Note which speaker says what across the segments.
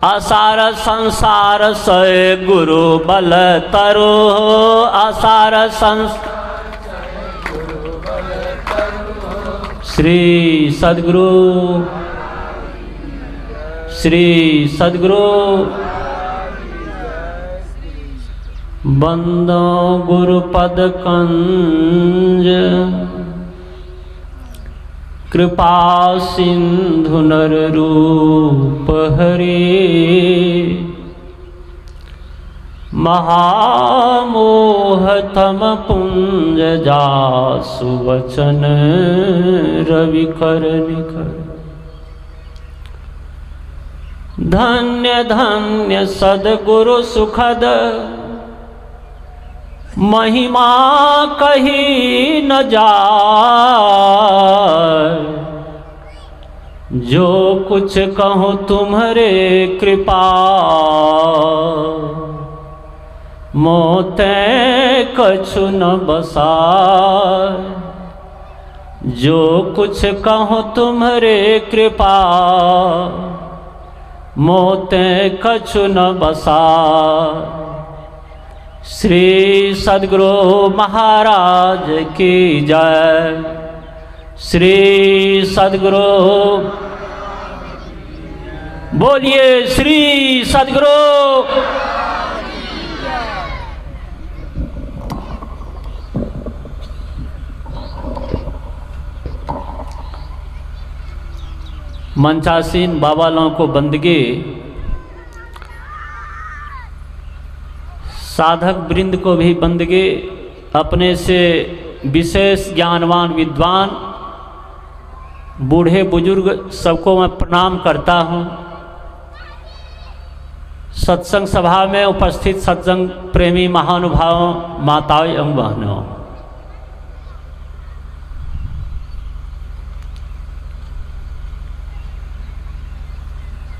Speaker 1: आसार संसार सय गुरु बल तरु आसार श्री सद्गुरु बंदो गुरुपद कंज कृपा सिंधु नर रूप हरे महामोह तम पुंज जासु वचन रवि कर निकर धन्य धन्य सद्गुरु सुखद महिमा कही न जाए जो कुछ कहूँ तुम्हारे कृपा मोते कछु न बसाए जो कुछ कहूँ तुम्हारे कृपा मोते कछु न बसाए। श्री सद्गुरु महाराज की जय। श्री सद्गुरु बोलिए श्री सद्गुरु। मंचासीन बाबा लोगों को बंदगी, साधक वृंद को भी बंदगी, अपने से विशेष ज्ञानवान विद्वान बूढ़े बुजुर्ग सबको मैं प्रणाम करता हूँ। सत्संग सभा में उपस्थित सत्संग प्रेमी महानुभावों, माताओं एवं बहनों,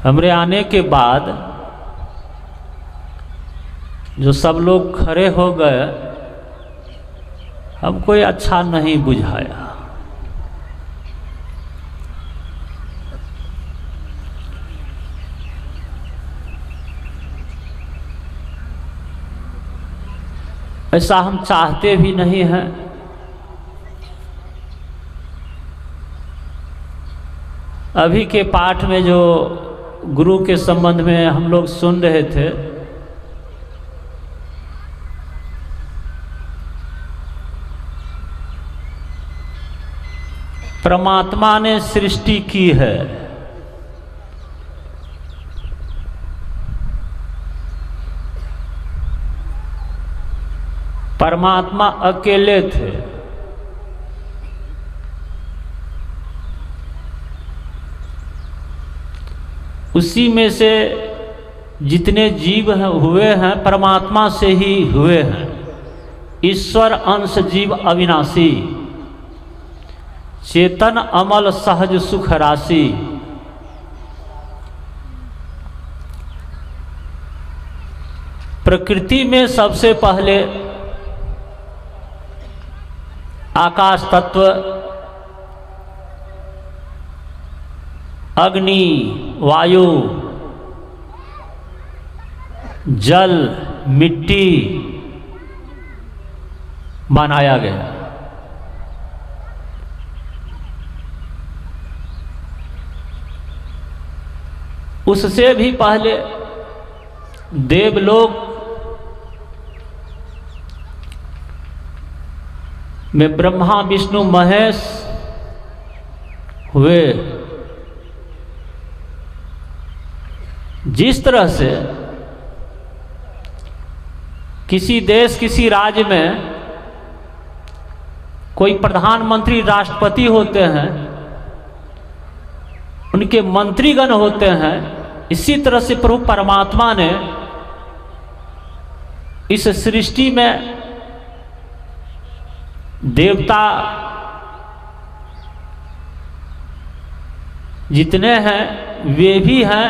Speaker 1: हमरे आने के बाद जो सब लोग खड़े हो गए, हमको ये अच्छा नहीं बुझाया। ऐसा हम चाहते भी नहीं हैं। अभी के पाठ में जो गुरु के संबंध में हम लोग सुन रहे थे, परमात्मा ने सृष्टि की है, परमात्मा अकेले थे, उसी में से जितने जीव हुए हैं परमात्मा से ही हुए हैं। ईश्वर अंश जीव अविनाशी, चेतन अमल सहज सुख राशि। प्रकृति में सबसे पहले आकाश तत्व, अग्नि, वायु, जल, मिट्टी बनाया गया। उससे भी पहले देवलोक में ब्रह्मा विष्णु महेश हुए। जिस तरह से किसी देश किसी राज्य में कोई प्रधानमंत्री राष्ट्रपति होते हैं, उनके मंत्रीगण होते हैं, इसी तरह से प्रभु परमात्मा ने इस सृष्टि में देवता जितने हैं वे भी हैं,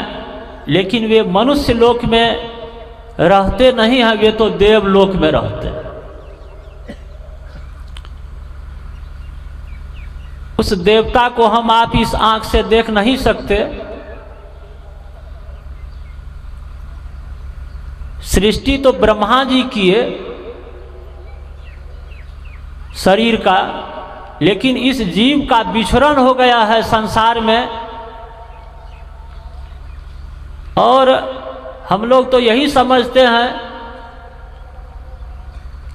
Speaker 1: लेकिन वे मनुष्य लोक में रहते नहीं हैं, वे तो देवलोक में रहते हैं। उस देवता को हम आप इस आंख से देख नहीं सकते, सृष्टि तो ब्रह्मा जी किए शरीर का, लेकिन इस जीव का विचरण हो गया है संसार में। और हम लोग तो यही समझते हैं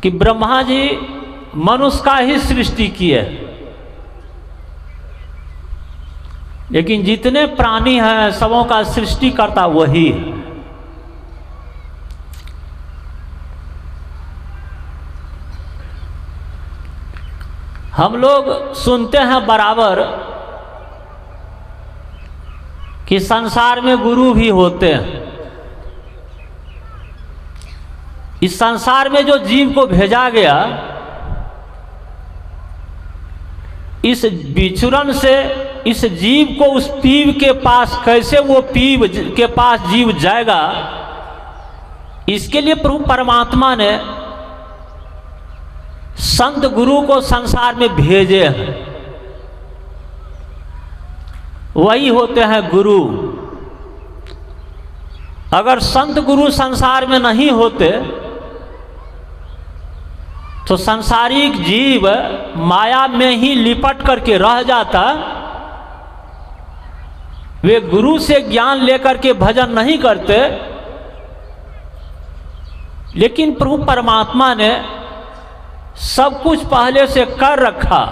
Speaker 1: कि ब्रह्मा जी मनुष्य का ही सृष्टि किए, लेकिन जितने प्राणी हैं सबों का सृष्टिकर्ता वही है। हम लोग सुनते हैं बराबर कि संसार में गुरु भी होते हैं। इस संसार में जो जीव को भेजा गया, इस विचरण से इस जीव को उस पीव के पास कैसे वो पीव के पास जीव जाएगा, इसके लिए प्रभु परमात्मा ने संत गुरु को संसार में भेजे हैं। वही होते हैं गुरु। अगर संत गुरु संसार में नहीं होते तो सांसारिक जीव माया में ही लिपट करके रह जाता। वे गुरु से ज्ञान लेकर के भजन नहीं करते, लेकिन प्रभु परमात्मा ने सब कुछ पहले से कर रखा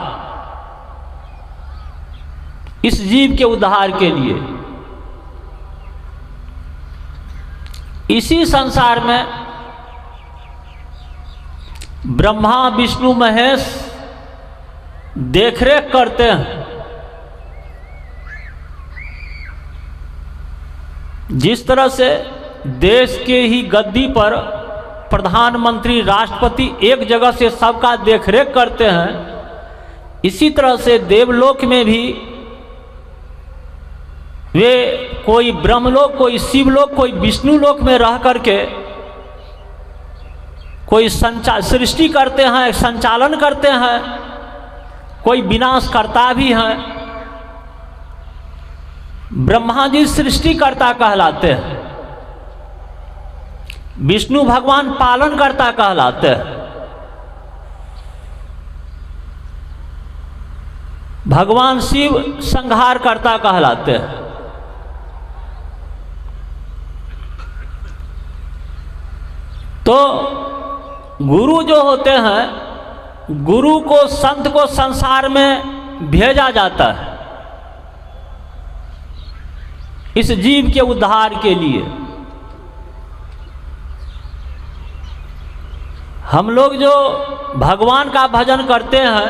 Speaker 1: इस जीव के उद्धार के लिए। इसी संसार में ब्रह्मा विष्णु महेश देखरेख करते हैं। जिस तरह से देश के ही गद्दी पर प्रधानमंत्री राष्ट्रपति एक जगह से सबका देखरेख करते हैं, इसी तरह से देवलोक में भी वे कोई ब्रह्मलोक, कोई शिवलोक, कोई विष्णु लोक में रह करके कोई सृष्टि करते हैं, संचालन करते हैं, कोई विनाशकर्ता भी हैं। ब्रह्मा जी सृष्टिकर्ता कहलाते हैं, विष्णु भगवान पालनकर्ता कहलाते हैं, भगवान शिव संहारकर्ता कहलाते हैं। तो गुरु जो होते हैं, गुरु को संत को संसार में भेजा जाता है इस जीव के उद्धार के लिए। हम लोग जो भगवान का भजन करते हैं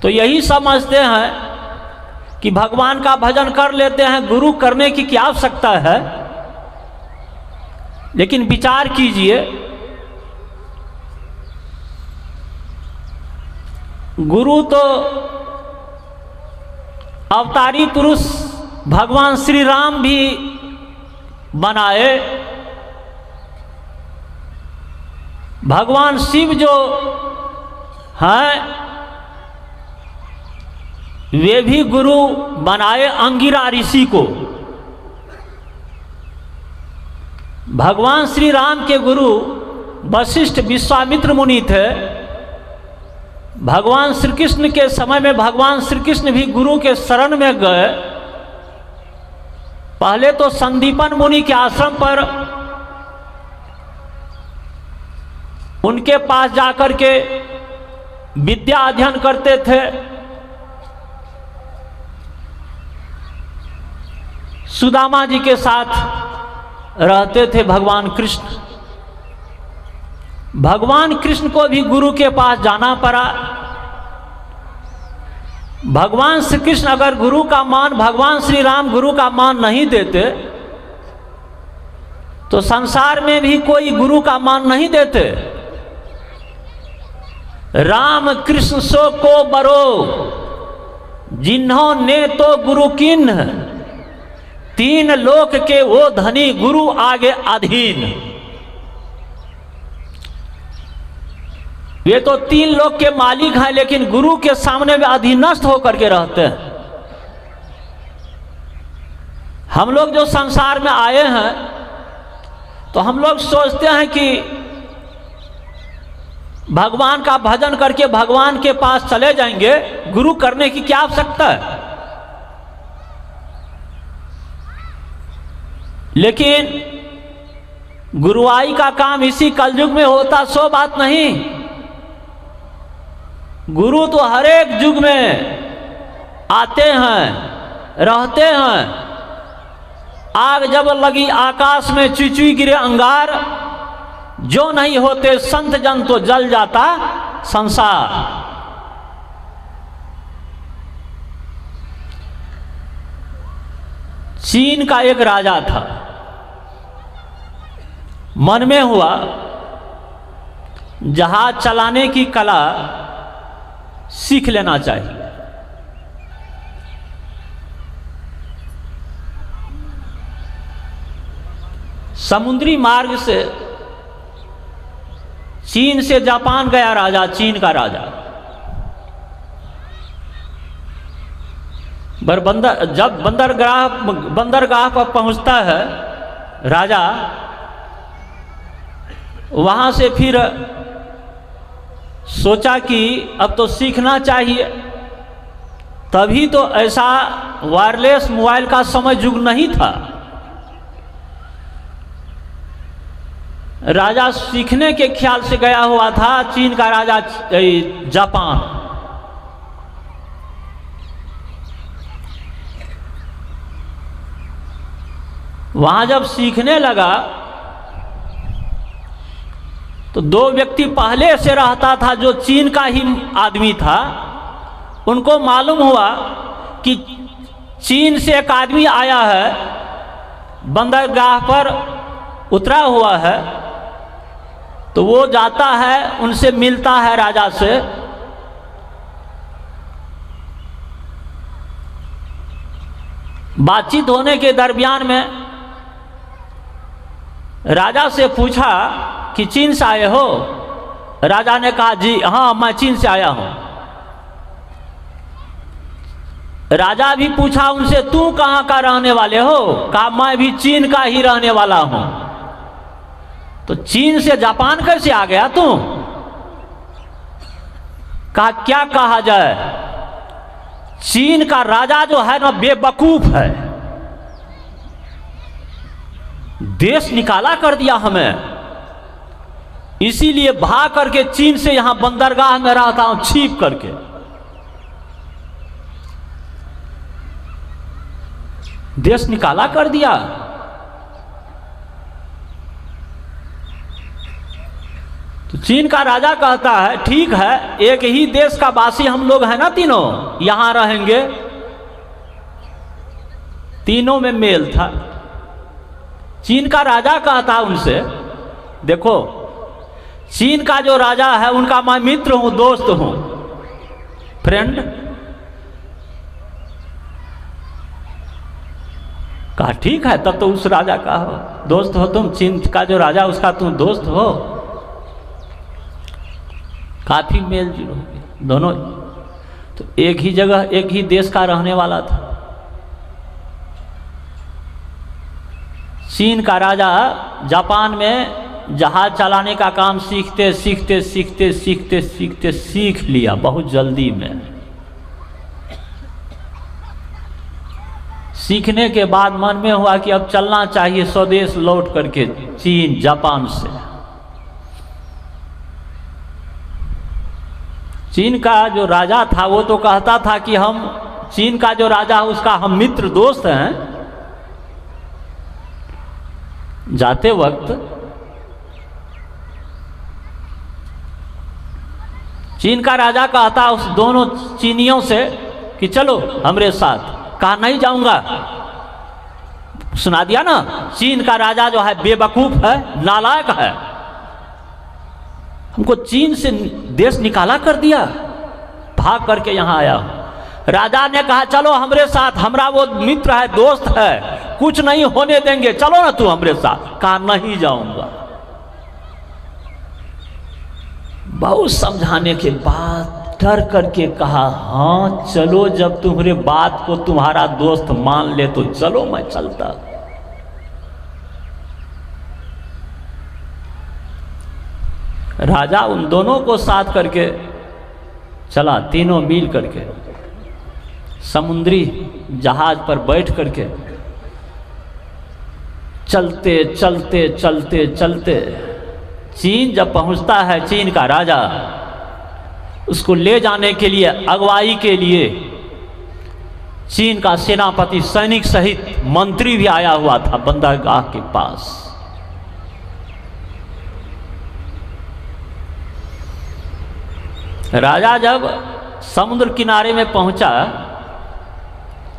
Speaker 1: तो यही समझते हैं कि भगवान का भजन कर लेते हैं, गुरु करने की क्या आवश्यकता है। लेकिन विचार कीजिए, गुरु तो अवतारी पुरुष भगवान श्री राम भी बनाए, भगवान शिव जो हैं वे भी गुरु बनाए अंगिरा ऋषि को। भगवान श्री राम के गुरु वशिष्ठ विश्वामित्र मुनि थे। भगवान श्री कृष्ण के समय में भगवान श्री कृष्ण भी गुरु के शरण में गए। पहले तो संदीपन मुनि के आश्रम पर उनके पास जाकर के विद्या अध्ययन करते थे। सुदामा जी के साथ रहते थे भगवान कृष्ण। भगवान कृष्ण को भी गुरु के पास जाना पड़ा। भगवान श्री कृष्ण अगर गुरु का मान, भगवान श्री राम गुरु का मान नहीं देते तो संसार में भी कोई गुरु का मान नहीं देते। राम कृष्ण सो को बरो, जिन्होंने तो गुरु किन्ह, तीन लोक के वो धनी गुरु आगे अधीन। ये तो तीन लोक के मालिक हैं, लेकिन गुरु के सामने में अधीनस्थ होकर के रहते हैं। हम लोग जो संसार में आए हैं तो हम लोग सोचते हैं कि भगवान का भजन करके भगवान के पास चले जाएंगे, गुरु करने की क्या आवश्यकता है। लेकिन गुरुआई का काम इसी कलयुग में होता, सो बात नहीं। गुरु तो हर एक युग में आते हैं, रहते हैं। आग जब लगी आकाश में चुई गिरे अंगार, जो नहीं होते संत जन तो जल जाता संसार। चीन का एक राजा था, मन में हुआ जहाज चलाने की कला सीख लेना चाहिए। समुद्री मार्ग से चीन से जापान गया राजा, चीन का राजा। जब बंदरगाह पर पहुंचता है राजा, वहां से फिर सोचा कि अब तो सीखना चाहिए। तभी तो ऐसा वायरलेस मोबाइल का समय युग नहीं था। राजा सीखने के ख्याल से गया हुआ था, चीन का राजा जापान। वहां जब सीखने लगा तो दो व्यक्ति पहले से रहता था जो चीन का ही आदमी था। उनको मालूम हुआ कि चीन से एक आदमी आया है, बंदरगाह पर उतरा हुआ है। तो वो जाता है, उनसे मिलता है राजा से। बातचीत होने के दरमियान में राजा से पूछा कि चीन से आए हो? राजा ने कहा जी हाँ, मैं चीन से आया हूं। राजा भी पूछा उनसे, तू कहां का रहने वाले हो? कहा मैं भी चीन का ही रहने वाला हूं। तो चीन से जापान कैसे आ गया तू? कहा क्या कहा जाए, चीन का राजा जो है ना बेवकूफ है, देश निकाला कर दिया हमें, इसीलिए भाग करके चीन से यहां बंदरगाह में रहता हूं छिप करके। देश निकाला कर दिया। तो चीन का राजा कहता है ठीक है, एक ही देश का वासी हम लोग हैं ना, तीनों यहां रहेंगे। तीनों में मेल था। चीन का राजा कहता उनसे, देखो चीन का जो राजा है उनका मैं मित्र हूं, दोस्त हूं, फ्रेंड। कहा ठीक है, तब तो उस राजा का हो दोस्त हो तुम, चीन का जो राजा उसका तुम दोस्त हो। काफी मेल जुल हो गया दोनों। तो एक ही जगह एक ही देश का रहने वाला था। चीन का राजा जापान में जहाज चलाने का काम सीखते सीखते सीखते सीखते सीखते सीख लिया बहुत जल्दी में। सीखने के बाद मन में हुआ कि अब चलना चाहिए स्वदेश लौट करके चीन जापान से। चीन का जो राजा था वो तो कहता था कि हम, चीन का जो राजा है उसका हम मित्र दोस्त हैं। जाते वक्त चीन का राजा कहता उस दोनों चीनियों से कि चलो हमरे साथ। कहा नहीं जाऊंगा। सुना दिया ना, चीन का राजा जो है बेवकूफ है, नालायक है, हमको चीन से देश निकाला कर दिया, भाग करके यहां आया। राजा ने कहा चलो हमरे साथ, हमरा वो मित्र है, दोस्त है, कुछ नहीं होने देंगे, चलो ना तू हमरे साथ। कहा नहीं जाऊंगा। बहुत समझाने के बाद डर करके कहा हाँ चलो, जब तुम्हारे बात को तुम्हारा दोस्त मान ले तो चलो, मैं चलता। राजा उन दोनों को साथ करके चला, तीनों मिल करके समुद्री जहाज पर बैठ करके चलते चलते चलते चलते चीन जब पहुंचता है, चीन का राजा उसको ले जाने के लिए, अगुवाई के लिए चीन का सेनापति सैनिक सहित मंत्री भी आया हुआ था बंदरगाह के पास। राजा जब समुद्र किनारे में पहुंचा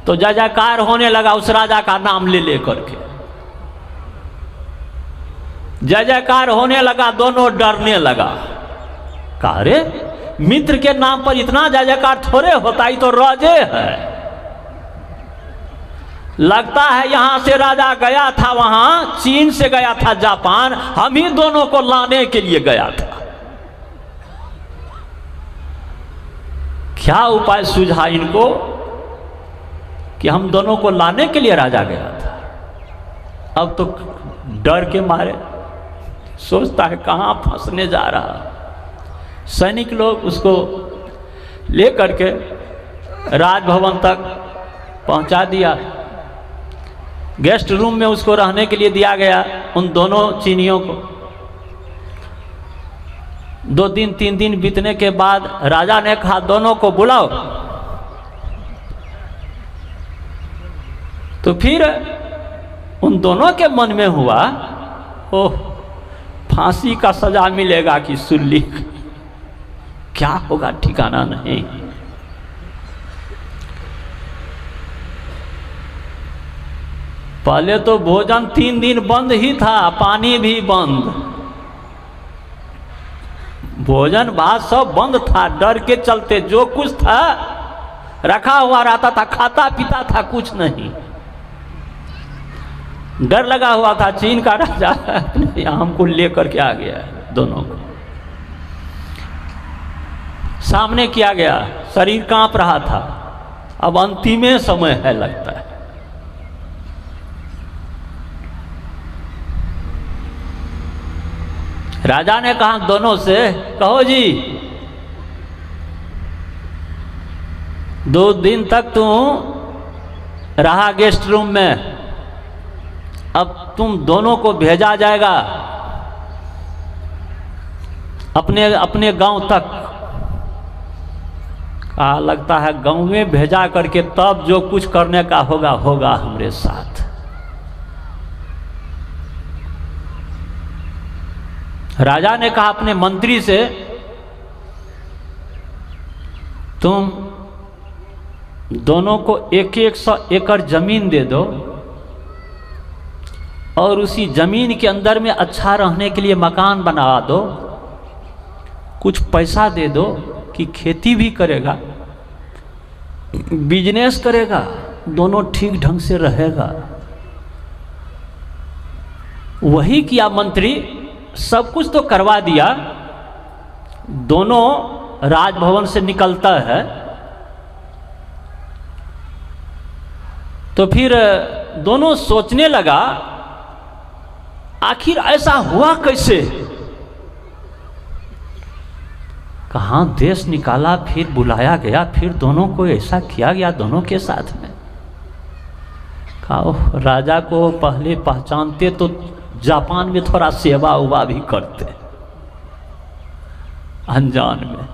Speaker 1: तो जय जयकार होने लगा उस राजा का नाम ले ले करके, जय जयकार होने लगा। दोनों डरने लगा, कहा रे मित्र के नाम पर इतना जय जयकार थोड़े होता, ही तो राजे है। लगता है यहां से राजा गया था वहां, चीन से गया था जापान, हम ही दोनों को लाने के लिए गया था। क्या उपाय सूझा इनको कि हम दोनों को लाने के लिए राजा गया था। अब तो डर के मारे सोचता है कहां फंसने जा रहा। सैनिक लोग उसको ले करके राजभवन तक पहुंचा दिया। गेस्ट रूम में उसको रहने के लिए दिया गया उन दोनों चीनियों को। 2 दिन 3 दिन बीतने के बाद राजा ने कहा दोनों को बुलाओ। तो फिर उन दोनों के मन में हुआ, ओह फांसी का सजा मिलेगा कि सुल्ली, क्या होगा ठिकाना नहीं। पहले तो भोजन 3 दिन बंद ही था, पानी भी बंद, भोजन भात सब बंद था। डर के चलते जो कुछ था रखा हुआ रहता था, खाता पीता था, कुछ नहीं। डर लगा हुआ था। चीन का राजा हमको लेकर के आ गया है, दोनों को सामने किया गया, शरीर कांप रहा था। अब अंतिमे समय है लगता है। राजा ने कहा दोनों से, कहो जी 2 दिन तक तू रहा गेस्ट रूम में, अब तुम दोनों को भेजा जाएगा अपने अपने गांव तक। कहा लगता है गांव में भेजा करके तब जो कुछ करने का होगा होगा हमारे साथ। राजा ने कहा अपने मंत्री से, तुम दोनों को 100 एकड़ जमीन दे दो और उसी जमीन के अंदर में अच्छा रहने के लिए मकान बना दो, कुछ पैसा दे दो कि खेती भी करेगा, बिजनेस करेगा, दोनों ठीक ढंग से रहेगा। वही किया मंत्री, सब कुछ तो करवा दिया। दोनों राजभवन से निकलता है तो फिर दोनों सोचने लगा आखिर ऐसा हुआ कैसे, कहाँ देश निकाला, फिर बुलाया गया, फिर दोनों को ऐसा किया गया दोनों के साथ में। कहा राजा को पहले पहचानते तो जापान में थोड़ा सेवा उवा भी करते, अनजान में।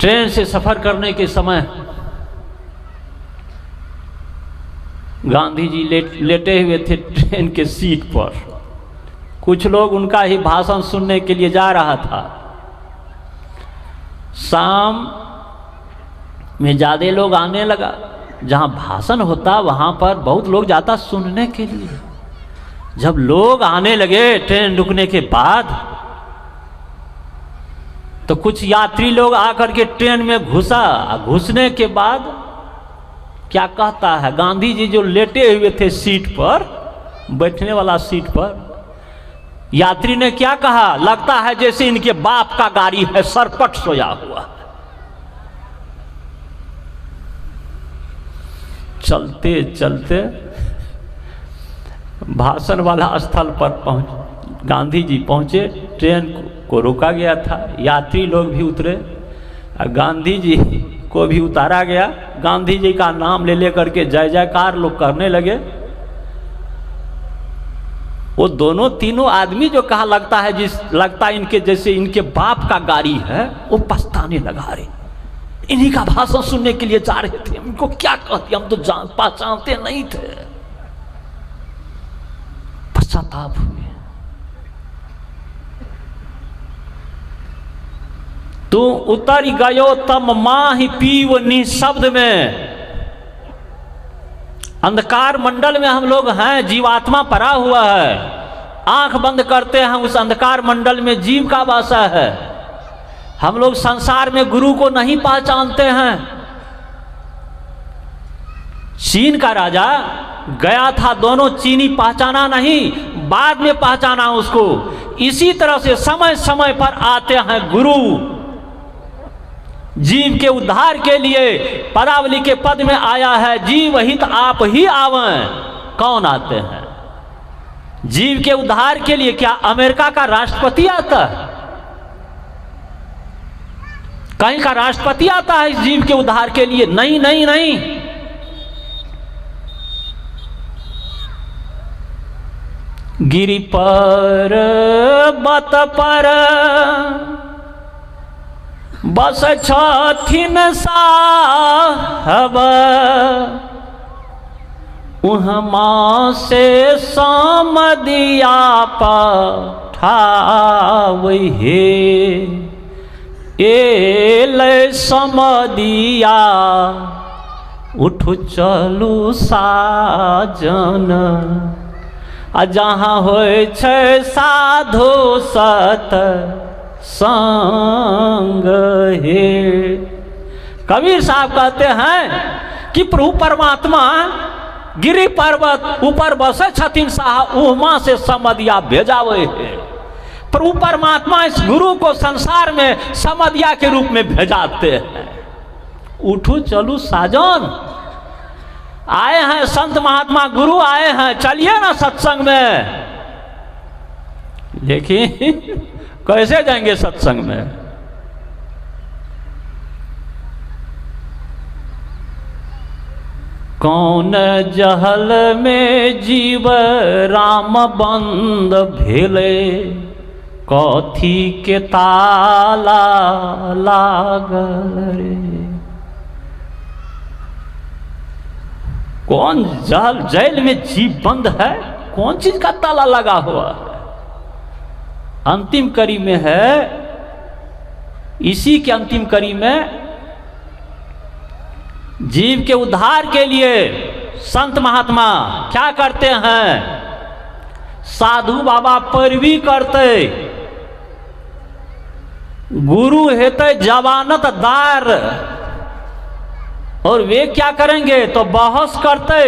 Speaker 1: ट्रेन से सफर करने के समय गांधी जी लेटे हुए थे ट्रेन के सीट पर। कुछ लोग उनका ही भाषण सुनने के लिए जा रहा था। शाम में ज़्यादा लोग आने लगा, जहाँ भाषण होता वहाँ पर बहुत लोग जाता सुनने के लिए। जब लोग आने लगे ट्रेन रुकने के बाद तो कुछ यात्री लोग आकर के ट्रेन में घुसा। घुसने के बाद क्या कहता है, गांधी जी जो लेटे हुए थे सीट पर, बैठने वाला सीट पर, यात्री ने क्या कहा, लगता है जैसे इनके बाप का गाड़ी है, सरपट सोया हुआ। चलते चलते भाषण वाला स्थल पर गांधी जी पहुँचे, ट्रेन को रोका गया था, यात्री लोग भी उतरे, गांधी जी को भी उतारा गया। गांधी जी का नाम ले लेकर के जय जयकार लोग करने लगे। वो दोनों तीनों आदमी जो कहा लगता है इनके जैसे इनके बाप का गाड़ी है, वो पछताने लगा रहे, इन्हीं का भाषण सुनने के लिए जा रहे थे, इनको क्या कहते हम तो पहचानते नहीं थे। पश्चाताप हुए। तू उतर गयो तम माही पीव निशब्द में। अंधकार मंडल में हम लोग हैं, जीवात्मा पड़ा हुआ है, आंख बंद करते हैं, उस अंधकार मंडल में जीव का वासा है। हम लोग संसार में गुरु को नहीं पहचानते हैं। चीन का राजा गया था, दोनों चीनी पहचाना नहीं, बाद में पहचाना उसको। इसी तरह से समय समय पर आते हैं गुरु, जीव के उद्धार के लिए पदावली के पद में आया है, जीव हित आप ही आवें। कौन आते हैं जीव के उद्धार के लिए? क्या अमेरिका का राष्ट्रपति आता है? कहीं का राष्ट्रपति आता है इस जीव के उद्धार के लिए? नहीं नहीं नहीं। गिरि पर बत पर बस छथिन साहब, उहमा से समदिया पठावे हे। एले समदिया उठ चलू साजन, आ जहाँ होय छै साधु सत संग हे। कबीर साहब कहते हैं कि प्रभु परमात्मा गिरि पर्वत ऊपर बसे छथिन साहब, उहमा से समदिया भेजावे है। प्रभु परमात्मा इस गुरु को संसार में समदिया के रूप में भेजाते हैं। उठो चलू साजन, आए हैं संत महात्मा गुरु आए हैं, चलिए ना सत्संग में। देखिए कैसे जाएंगे सत्संग में? कौन जहल में जीव राम बंद भेले, कथी के ताला लागल रे। कौन जेल में जीव बंद है? कौन चीज का ताला लगा हुआ है? अंतिम कड़ी में है। इसी के अंतिम कड़ी में जीव के उद्धार के लिए संत महात्मा क्या करते हैं? साधु बाबा पैरवी करते, गुरु हेते जवानतदार, और वे क्या करेंगे तो बहस करते,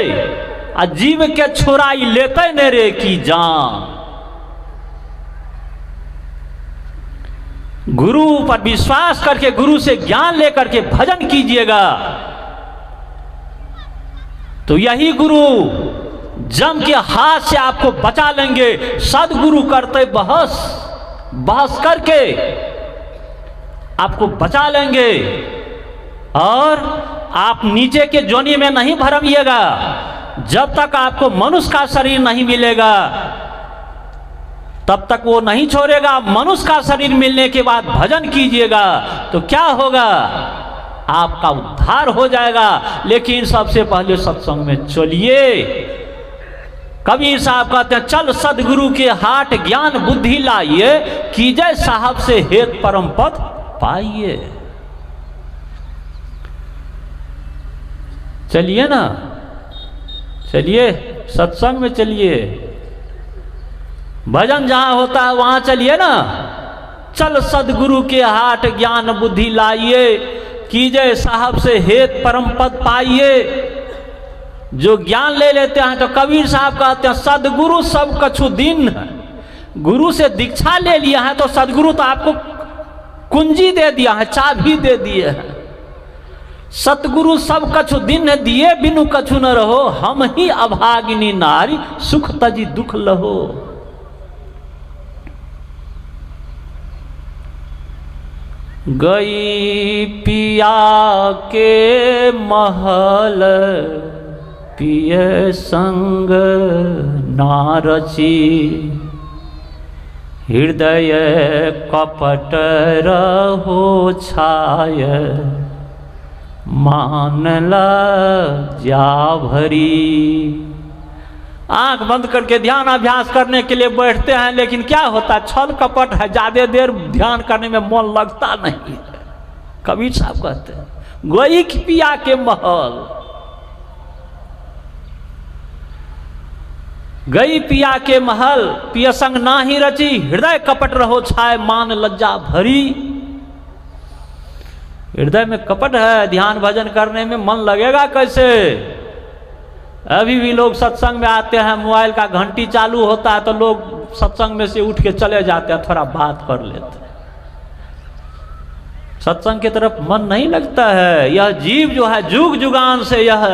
Speaker 1: आ जीव के छुड़ाई लेते न रे की जान। गुरु पर विश्वास करके, गुरु से ज्ञान लेकर के भजन कीजिएगा, तो यही गुरु जम के हाथ से आपको बचा लेंगे। सदगुरु करते बहस करके आपको बचा लेंगे, और आप नीचे के जोनी में नहीं भरमिएगा। जब तक आपको मनुष्य का शरीर नहीं मिलेगा तब तक वो नहीं छोड़ेगा। मनुष्य का शरीर मिलने के बाद भजन कीजिएगा तो क्या होगा? आपका उद्धार हो जाएगा। लेकिन सबसे पहले सत्संग में चलिए। कबीर साहब कहते हैं, चल सदगुरु के हाट ज्ञान बुद्धि लाइए, कीजय साहब से हेत परम पद पाइए। चलिए ना, चलिए सत्संग में चलिए, भजन जहां होता है वहां चलिए ना। चल सदगुरु के हाट ज्ञान बुद्धि लाइए, कीजय साहब से हेत परम पद पाइए। जो ज्ञान ले लेते हैं तो कबीर साहब कहते हैं, सदगुरु सब कछु दिन है। गुरु से दीक्षा ले लिया है तो सदगुरु तो आपको कुंजी दे दिया है, चाबी दे दिए है। सतगुरु सब कछु दिन दिए बिनु कछु न रहो, हम ही अभागिनी नारी सुख तजी दुख लहो। गई पिया के महल पिय संग नारची, हृदय कपट रहो छाय मानला जा भरी। आंख बंद करके ध्यान अभ्यास करने के लिए बैठते हैं, लेकिन क्या होता है, छल कपट है, ज्यादा देर ध्यान करने में मन लगता नहीं है। कबीर साहब कहते हैं गई पिया के महल, गई पिया के महल पिय संग नाही रची, हृदय कपट रहो छाय मान लज्जा भरी। हृदय में कपट है, ध्यान भजन करने में मन लगेगा कैसे। अभी भी लोग सत्संग में आते हैं, मोबाइल का घंटी चालू होता है तो लोग सत्संग में से उठ के चले जाते हैं, थोड़ा बात कर लेते हैं। सत्संग की तरफ मन नहीं लगता है। यह जीव जो है जुग जुगान से यह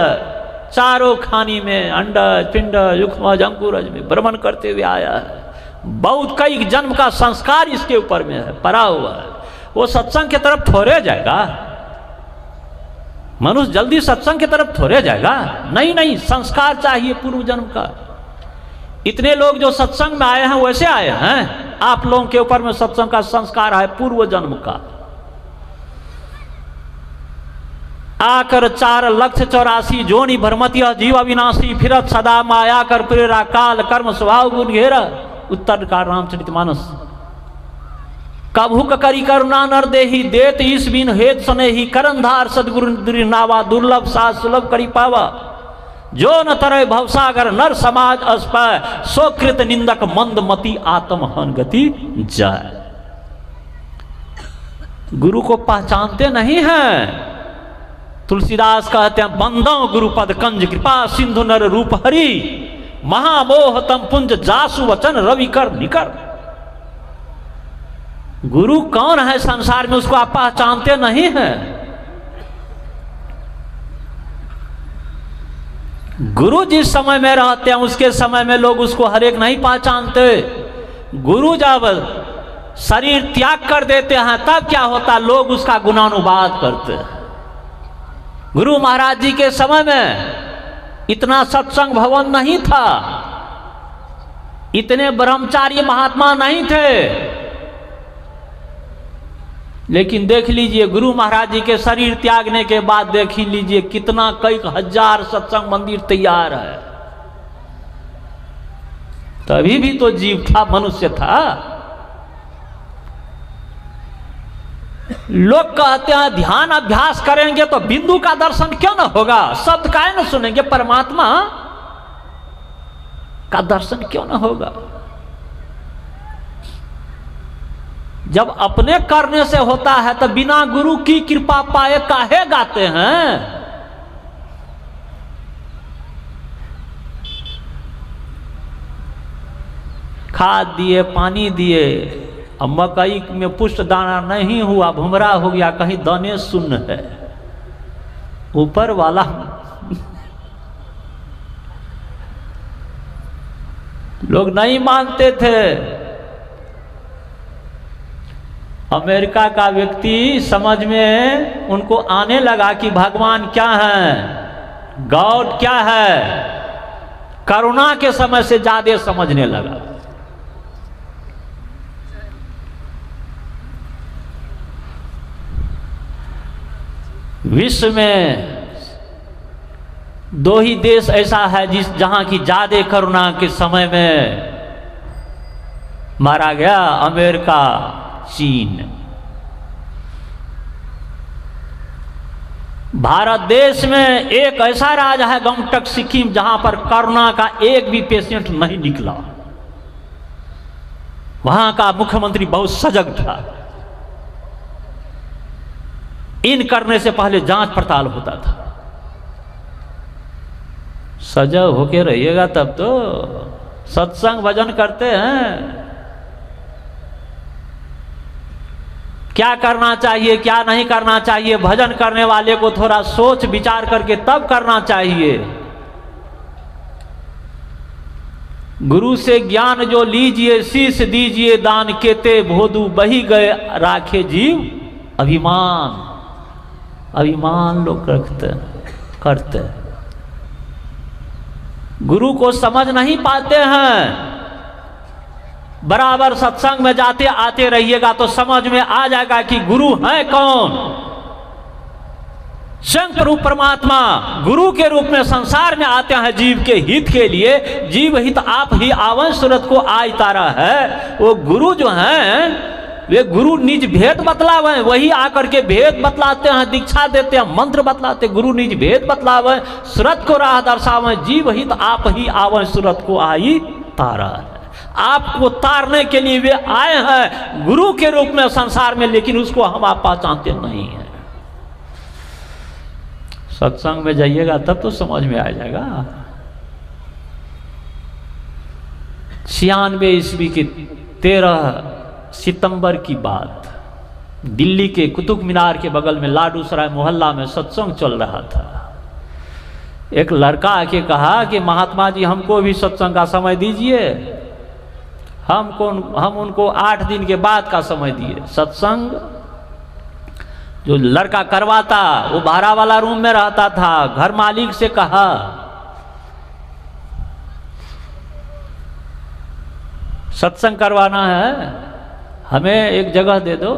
Speaker 1: चारों खानी में अंडज पिंडज युग्मज अंकुरज में भ्रमण करते हुए आया है। बहुत कई जन्म का संस्कार इसके ऊपर में है, पड़ा हुआ है। वो सत्संग की तरफ थोड़े जाएगा, मनुष्य जल्दी सत्संग की तरफ थोड़े जाएगा। नहीं नहीं, संस्कार चाहिए पूर्व जन्म का। इतने लोग जो सत्संग में आए हैं वैसे आए हैं, आप लोगों के ऊपर में सत्संग का संस्कार है पूर्व जन्म का। आकर 4,84,000 जोनि भरमत यह जीव अविनाशी, फिरत सदा माया कर प्रेरा काल कर्म स्वभाव गुण घेरा। उत्तर का रामचरितमानस। कभुक करी करुणा नर देही, देत ईस बिन हेत सने ही, करंधार सदगुरु नावा दुर्लभ सास सुलभ करी पावा। जो न तरय भवसागर नर समाज अस्पय, सो कृत निंदक मंद मति आत्महन गति जाय। गुरु को पहचानते नहीं हैं। तुलसीदास कहते हैं बंदो गुरुपद कंज कृपा सिंधु नर रूप हरि, महामोह तम पुंज जासु वचन रवि कर निकर। गुरु कौन है संसार में, उसको आप पहचानते नहीं हैं। गुरु जिस समय में रहते हैं उसके समय में लोग उसको हर एक नहीं पहचानते। गुरु जब शरीर त्याग कर देते हैं तब क्या होता है, लोग उसका गुणानुवाद करते हैं। गुरु महाराज जी के समय में इतना सत्संग भवन नहीं था, इतने ब्रह्मचारी महात्मा नहीं थे। लेकिन देख लीजिए गुरु महाराज जी के शरीर त्यागने के बाद देख लीजिए कितना कई हजार सत्संग मंदिर तैयार है। तभी भी तो जीव था, मनुष्य था। लोग कहते हैं ध्यान अभ्यास करेंगे तो बिंदु का दर्शन क्यों न होगा, शब्द का न सुनेंगे, परमात्मा का दर्शन क्यों न होगा। जब अपने करने से होता है तो बिना गुरु की कृपा पाए काहे गाते हैं। खाद दिए, पानी दिए, अब मकई में पुष्ट दाना नहीं हुआ, भुमरा हो गया, कहीं दाने शून्य है। ऊपर वाला लोग नहीं मानते थे। अमेरिका का व्यक्ति समझ में उनको आने लगा कि भगवान क्या है, गॉड क्या है, करुणा के समय से ज्यादा समझने लगा। विश्व में 2 ही देश ऐसा है जहां की ज्यादा करुणा के समय में मारा गया, अमेरिका, चीन। भारत देश में एक ऐसा राज्य है गंगटक सिक्किम जहां पर कोरोना का एक भी पेशेंट नहीं निकला। वहां का मुख्यमंत्री बहुत सजग था। इन करने से पहले जांच पड़ताल होता था। सजग होके रहिएगा तब तो सत्संग भजन करते हैं। क्या करना चाहिए क्या नहीं करना चाहिए, भजन करने वाले को थोड़ा सोच विचार करके तब करना चाहिए। गुरु से ज्ञान जो लीजिए शीश दीजिए दान, केते भोदू बही गए राखे जीव अभिमान। अभिमान लोग करते गुरु को समझ नहीं पाते हैं। बराबर सत्संग में जाते आते रहिएगा तो समझ में आ जाएगा कि गुरु है कौन। स्वयं प्रभु परमात्मा गुरु के रूप में संसार में आते हैं जीव के हित के लिए। जीव हित आप ही आवन सूरत को आई तारा है। वो गुरु जो हैं वे गुरु निज भेद बतलावे, वही आकर के भेद बतलाते हैं, दीक्षा देते हैं, मंत्र बतलाते। गुरु निज भेद बतलावे, सूरत को राह दर्शावे। जीव हित आप ही आवन सूरत को आई तारा है। आपको तारने के लिए वे आए हैं गुरु के रूप में संसार में, लेकिन उसको हम आप पहचानते नहीं हैं। सत्संग में जाइएगा तब तो समझ में आ जाएगा। 96 ईस्वी की 13 सितंबर की बात, दिल्ली के कुतुब मीनार के बगल में लाडू सराय मोहल्ला में सत्संग चल रहा था। एक लड़का आके कहा कि महात्मा जी हमको भी सत्संग का समय दीजिए। हम उनको 8 दिन के बाद का समय दिए। सत्संग जो लड़का करवाता वो भाड़ा वाला रूम में रहता था। घर मालिक से कहा सत्संग करवाना है, हमें एक जगह दे दो।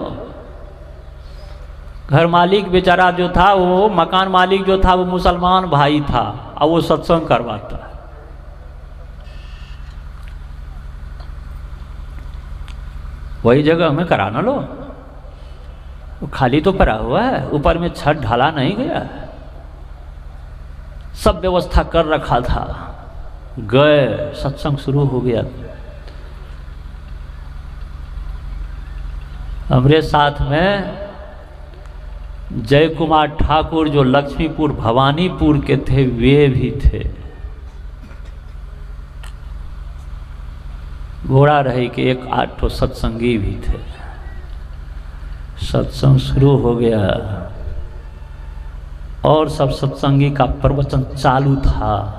Speaker 1: घर मालिक बेचारा जो था, वो मकान मालिक जो था वो मुसलमान भाई था, और वो सत्संग करवाता। वही जगह हमें कराना लो, वो खाली तो पड़ा हुआ है, ऊपर में छत ढाला नहीं गया, सब व्यवस्था कर रखा था। गए, सत्संग शुरू हो गया। हमारे साथ में जय कुमार ठाकुर जो लक्ष्मीपुर भवानीपुर के थे वे भी थे। घोड़ा रही के 8 सत्संगी भी थे। सत्संग शुरू हो गया और सब सत्संगी का प्रवचन चालू था।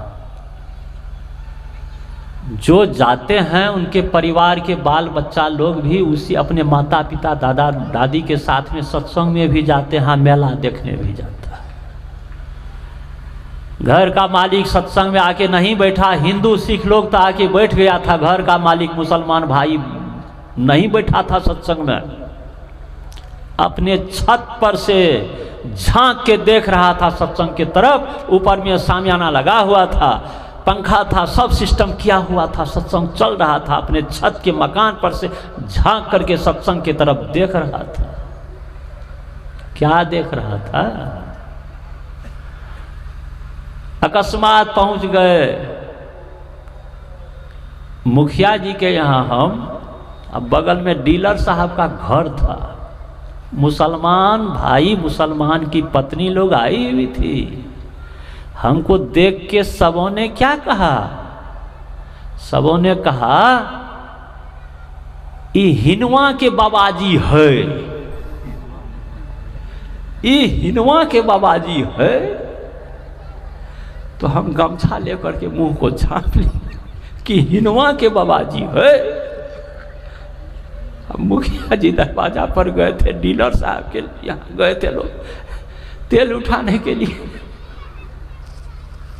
Speaker 1: जो जाते हैं उनके परिवार के बाल बच्चा लोग भी उसी अपने माता पिता दादा दादी के साथ में सत्संग में भी जाते हैं, मेला देखने भी जाता है। घर का मालिक सत्संग में आके नहीं बैठा, हिंदू सिख लोग तो आके बैठ गया था। घर का मालिक मुसलमान भाई नहीं बैठा था सत्संग में, अपने छत पर से झांक के देख रहा था सत्संग की तरफ। ऊपर में सामियाना लगा हुआ था, पंखा था, सब सिस्टम किया हुआ था, सत्संग चल रहा था। अपने छत के मकान पर से झांक करके सत्संग की तरफ देख रहा था। क्या देख रहा था? अकस्मात पहुंच गए मुखिया जी के यहाँ हम। अब बगल में डीलर साहब का घर था। मुसलमान भाई, मुसलमान की पत्नी लोग आई हुई थी। हमको देख के सबों ने क्या कहा? सबों ने कहा ये हिनवा के बाबाजी है, ये हिनवा के बाबाजी है। तो हम गमछा लेकर के मुंह को झाँप लिए कि हिनवा के बाबाजी है। हम मुखिया जी दरवाजा पर गए थे, डीलर साहब के यहाँ गए थे लोग तेल उठाने के लिए।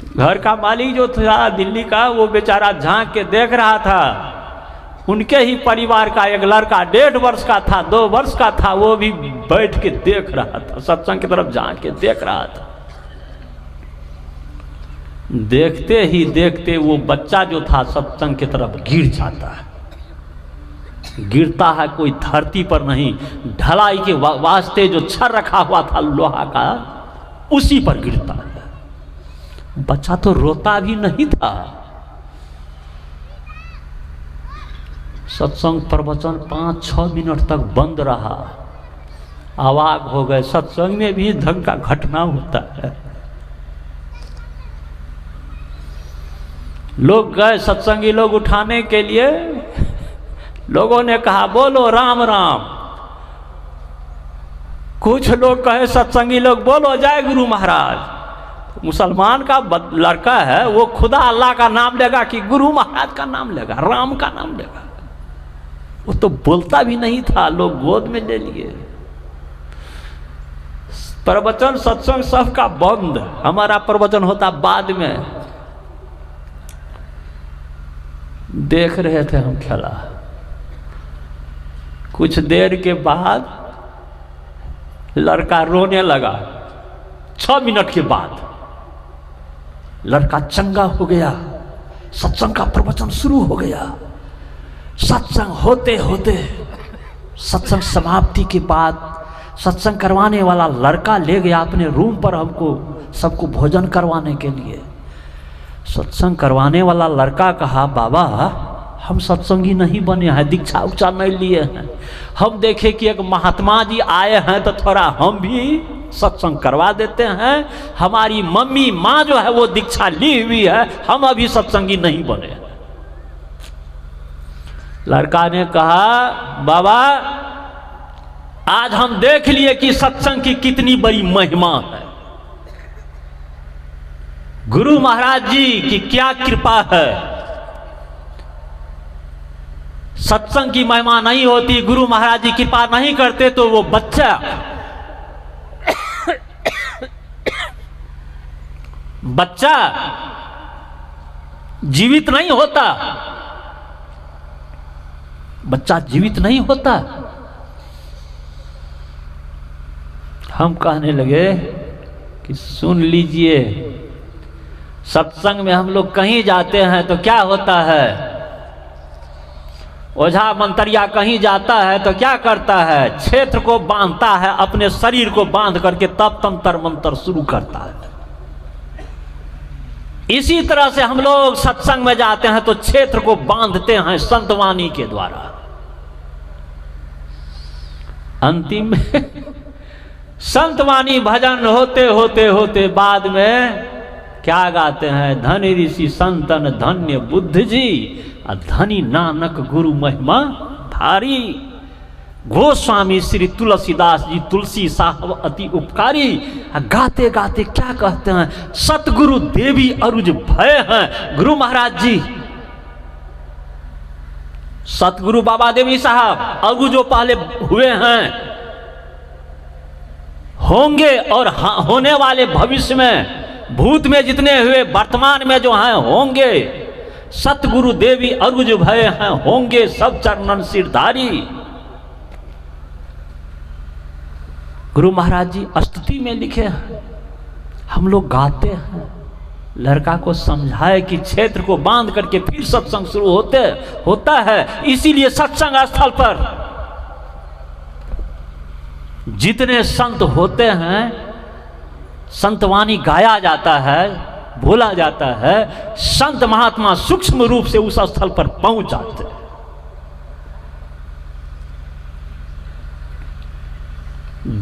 Speaker 1: घर का मालिक जो था दिल्ली का, वो बेचारा झांक के देख रहा था। उनके ही परिवार का एक लड़का 1.5 वर्ष का था, 2 वर्ष का था, वो भी बैठ के देख रहा था, सत्संग की तरफ झांक के देख रहा था। देखते ही देखते वो बच्चा जो था सत्संग की तरफ गिर जाता है। गिरता है कोई धरती पर नहीं, ढलाई के वास्ते जो छड़ रखा हुआ था लोहा का, उसी पर गिरता है। बच्चा तो रोता भी नहीं था। सत्संग प्रवचन 5-6 मिनट तक बंद रहा। आवाज हो गए। सत्संग में भी ढंग का घटना होता है। लोग गए सत्संगी लोग उठाने के लिए। लोगों ने कहा बोलो राम राम। कुछ लोग कहे सत्संगी लोग बोलो जय गुरु महाराज। मुसलमान का लड़का है वो खुदा अल्लाह का नाम लेगा कि गुरु महाराज का नाम लेगा, राम का नाम लेगा? वो तो बोलता भी नहीं था, लोग गोद में ले लिए। प्रवचन सत्संग सबका बंद, हमारा प्रवचन होता बाद में। देख रहे थे हम खेला। कुछ देर के बाद लड़का रोने लगा। 6 मिनट के बाद लड़का चंगा हो गया। सत्संग का प्रवचन शुरू हो गया। सत्संग होते होते सत्संग समाप्ति के बाद सत्संग करवाने वाला लड़का ले गया अपने रूम पर हमको सबको भोजन करवाने के लिए। सत्संग करवाने वाला लड़का कहा, बाबा हम सत्संगी नहीं बने हैं, दीक्षा उक्षा नहीं लिए हैं, हम देखे कि एक महात्मा जी आए हैं तो थोड़ा हम भी सत्संग करवा देते हैं। हमारी मम्मी माँ जो है वो दीक्षा ली हुई है, हम अभी सत्संगी नहीं बने। लड़का ने कहा, बाबा आज हम देख लिए कि सत्संग की कितनी बड़ी महिमा है। गुरु महाराज जी की क्या कृपा है। सत्संग की महिमा नहीं होती, गुरु महाराज जी कृपा नहीं करते तो वो बच्चा जीवित नहीं होता। बच्चा जीवित नहीं होता। हम कहने लगे कि सुन लीजिए, सत्संग में हम लोग कहीं जाते हैं तो क्या होता है, ओझा मंतरिया कहीं जाता है तो क्या करता है, क्षेत्र को बांधता है, अपने शरीर को बांध करके तब तंत्र मंत्र शुरू करता है। इसी तरह से हम लोग सत्संग में जाते हैं तो क्षेत्र को बांधते हैं संतवाणी के द्वारा। अंतिम में संतवाणी भजन होते होते होते बाद में क्या गाते हैं, धन ऋषि संतन धन्य बुद्ध जी, धनी नानक गुरु महिमा भारी। गोस्वामी श्री तुलसीदास जी तुलसी साहब अति उपकारी। गाते गाते क्या कहते हैं, सतगुरु देवी अरुज भय हैं गुरु महाराज जी। सतगुरु बाबा देवी साहब अरु जो पहले हुए हैं, होंगे और होने वाले भविष्य में, भूत में जितने हुए वर्तमान में जो हैं होंगे, सतगुरु देवी अरुज भय हैं होंगे सब चरणन सिरधारी। गुरु महाराज जी स्तुति में लिखे हैं, हम लोग गाते हैं। लड़का को समझाए कि क्षेत्र को बांध करके फिर सत्संग शुरू होता है। इसीलिए सत्संग स्थल पर जितने संत होते हैं, संतवाणी गाया जाता है, बोला जाता है, संत महात्मा सूक्ष्म रूप से उस स्थल पर पहुंच जाते हैं।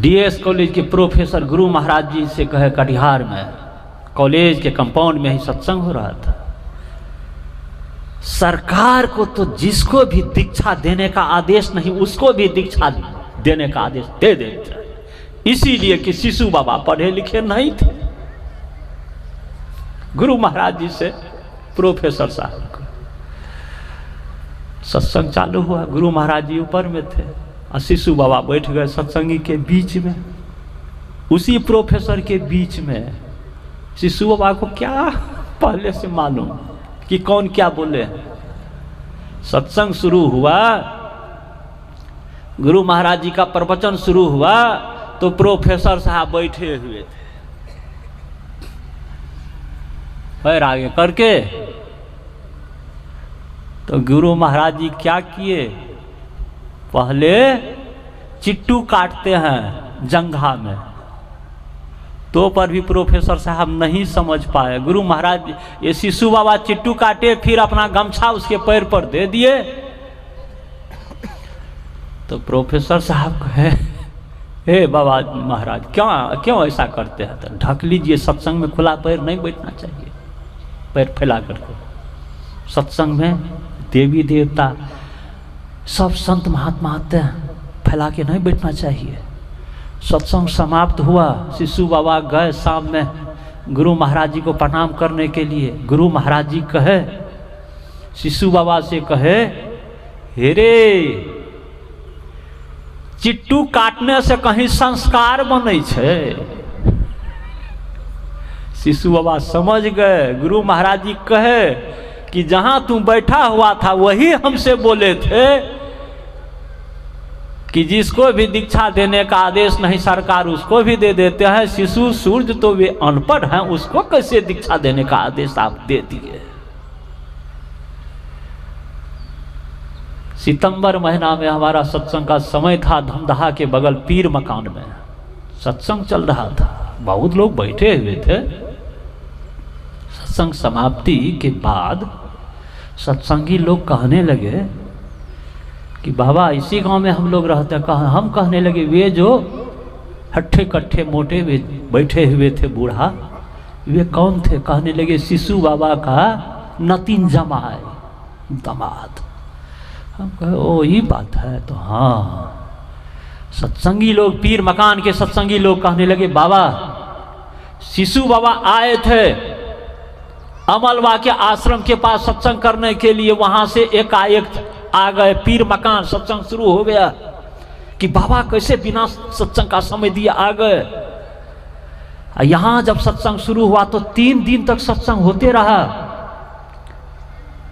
Speaker 1: डीएस कॉलेज के प्रोफेसर गुरु महाराज जी से कहे, कटिहार में कॉलेज के कंपाउंड में ही सत्संग हो रहा था। सरकार को तो जिसको भी दीक्षा देने का आदेश नहीं, उसको भी दीक्षा देने का आदेश दे देते हैं। इसीलिए कि शिशु बाबा पढ़े लिखे नहीं थे। गुरु महाराज जी से प्रोफेसर साहब को सत्संग चालू हुआ। गुरु महाराज जी ऊपर में थे और शिशु बाबा बैठ गए सत्संगी के बीच में, उसी प्रोफेसर के बीच में। शिशु बाबा को क्या पहले से मालूम कि कौन क्या बोले। सत्संग शुरू हुआ, गुरु महाराज जी का प्रवचन शुरू हुआ तो प्रोफेसर साहब बैठे हुए थे, पैर आगे करके। तो गुरु महाराज जी क्या किए, पहले चिट्टू काटते हैं जंघा में, तो पर भी प्रोफेसर साहब नहीं समझ पाए। गुरु महाराज ये शिशु बाबा चिट्टू काटे, फिर अपना गमछा उसके पैर पर दे दिए। तो प्रोफेसर साहब कहे, हे बाबा महाराज क्यों ऐसा करते हैं, तो ढक लीजिए, सत्संग में खुला पैर नहीं बैठना चाहिए, पैर फैला करके। सत्संग में देवी देवता सब संत महात्मा आते हैं, फैला के नहीं बैठना चाहिए। सत्संग समाप्त हुआ, शिशु बाबा गए शाम में गुरु महाराज जी को प्रणाम करने के लिए। गुरु महाराज जी कहे, शिशु बाबा से कहे, हेरे चिट्टू काटने से कहीं संस्कार बने छे। शिशु बाबा समझ गए। गुरु महाराज जी कहे कि जहां तू बैठा हुआ था वही हमसे बोले थे कि जिसको भी दीक्षा देने का आदेश नहीं सरकार उसको भी दे देते हैं। शिशु सूर्य तो वे अनपढ़ हैं, उसको कैसे दीक्षा देने का आदेश आप दे दिए। सितंबर महीना में हमारा सत्संग का समय था। धमदाहा के बगल पीर मकान में सत्संग चल रहा था, बहुत लोग बैठे हुए थे। सत्संग समाप्ति के बाद सत्संगी लोग कहने लगे कि बाबा इसी गांव में हम लोग रहते हैं। हम कहने लगे वे जो हट्ठे कट्ठे मोटे वे बैठे हुए थे बूढ़ा, वे कौन थे? कहने लगे शिशु बाबा का नतीन जमाई दामाद। हम कहे ओ ये बात है। तो हाँ, सत्संगी लोग, पीर मकान के सत्संगी लोग कहने लगे बाबा शिशु बाबा आए थे अमलवा के आश्रम के पास सत्संग करने के लिए, वहां से एकाएक आ गए पीर मकान। सत्संग शुरू हो गया कि बाबा कैसे बिना सत्संग का समय दिए आ गए। यहां जब सत्संग शुरू हुआ तो 3 दिन तक सत्संग होते रहा।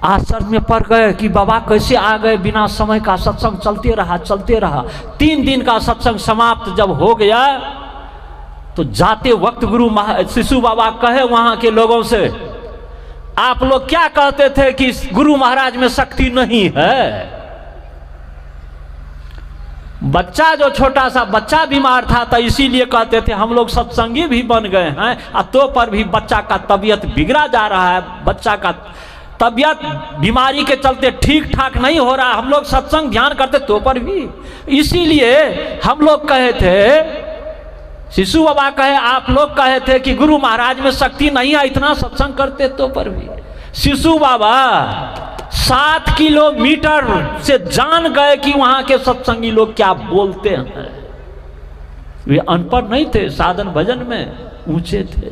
Speaker 1: आश्चर्य में पड़ गए कि बाबा कैसे आ गए बिना समय का। सत्संग चलते रहा चलते रहा। 3 दिन का सत्संग समाप्त जब हो गया तो जाते वक्त शिशु बाबा कहे वहां के लोगों से, आप लोग क्या कहते थे कि गुरु महाराज में शक्ति नहीं है? बच्चा जो छोटा सा बच्चा बीमार था तो इसीलिए कहते थे। हम लोग सत्संगी भी बन गए हैं तो पर भी बच्चा का तबीयत बिगड़ा जा रहा है। बच्चा का तबीयत बीमारी के चलते ठीक ठाक नहीं हो रहा। हम लोग सत्संग ध्यान करते तो पर भी, इसीलिए हम लोग कहे थे। शिशु बाबा कहे आप लोग कहे थे कि गुरु महाराज में शक्ति नहीं है, इतना सत्संग करते तो पर भी। शिशु बाबा 7 किलोमीटर से जान गए कि वहां के सत्संगी लोग क्या बोलते हैं। वे अनपढ़ नहीं थे, साधन भजन में ऊंचे थे।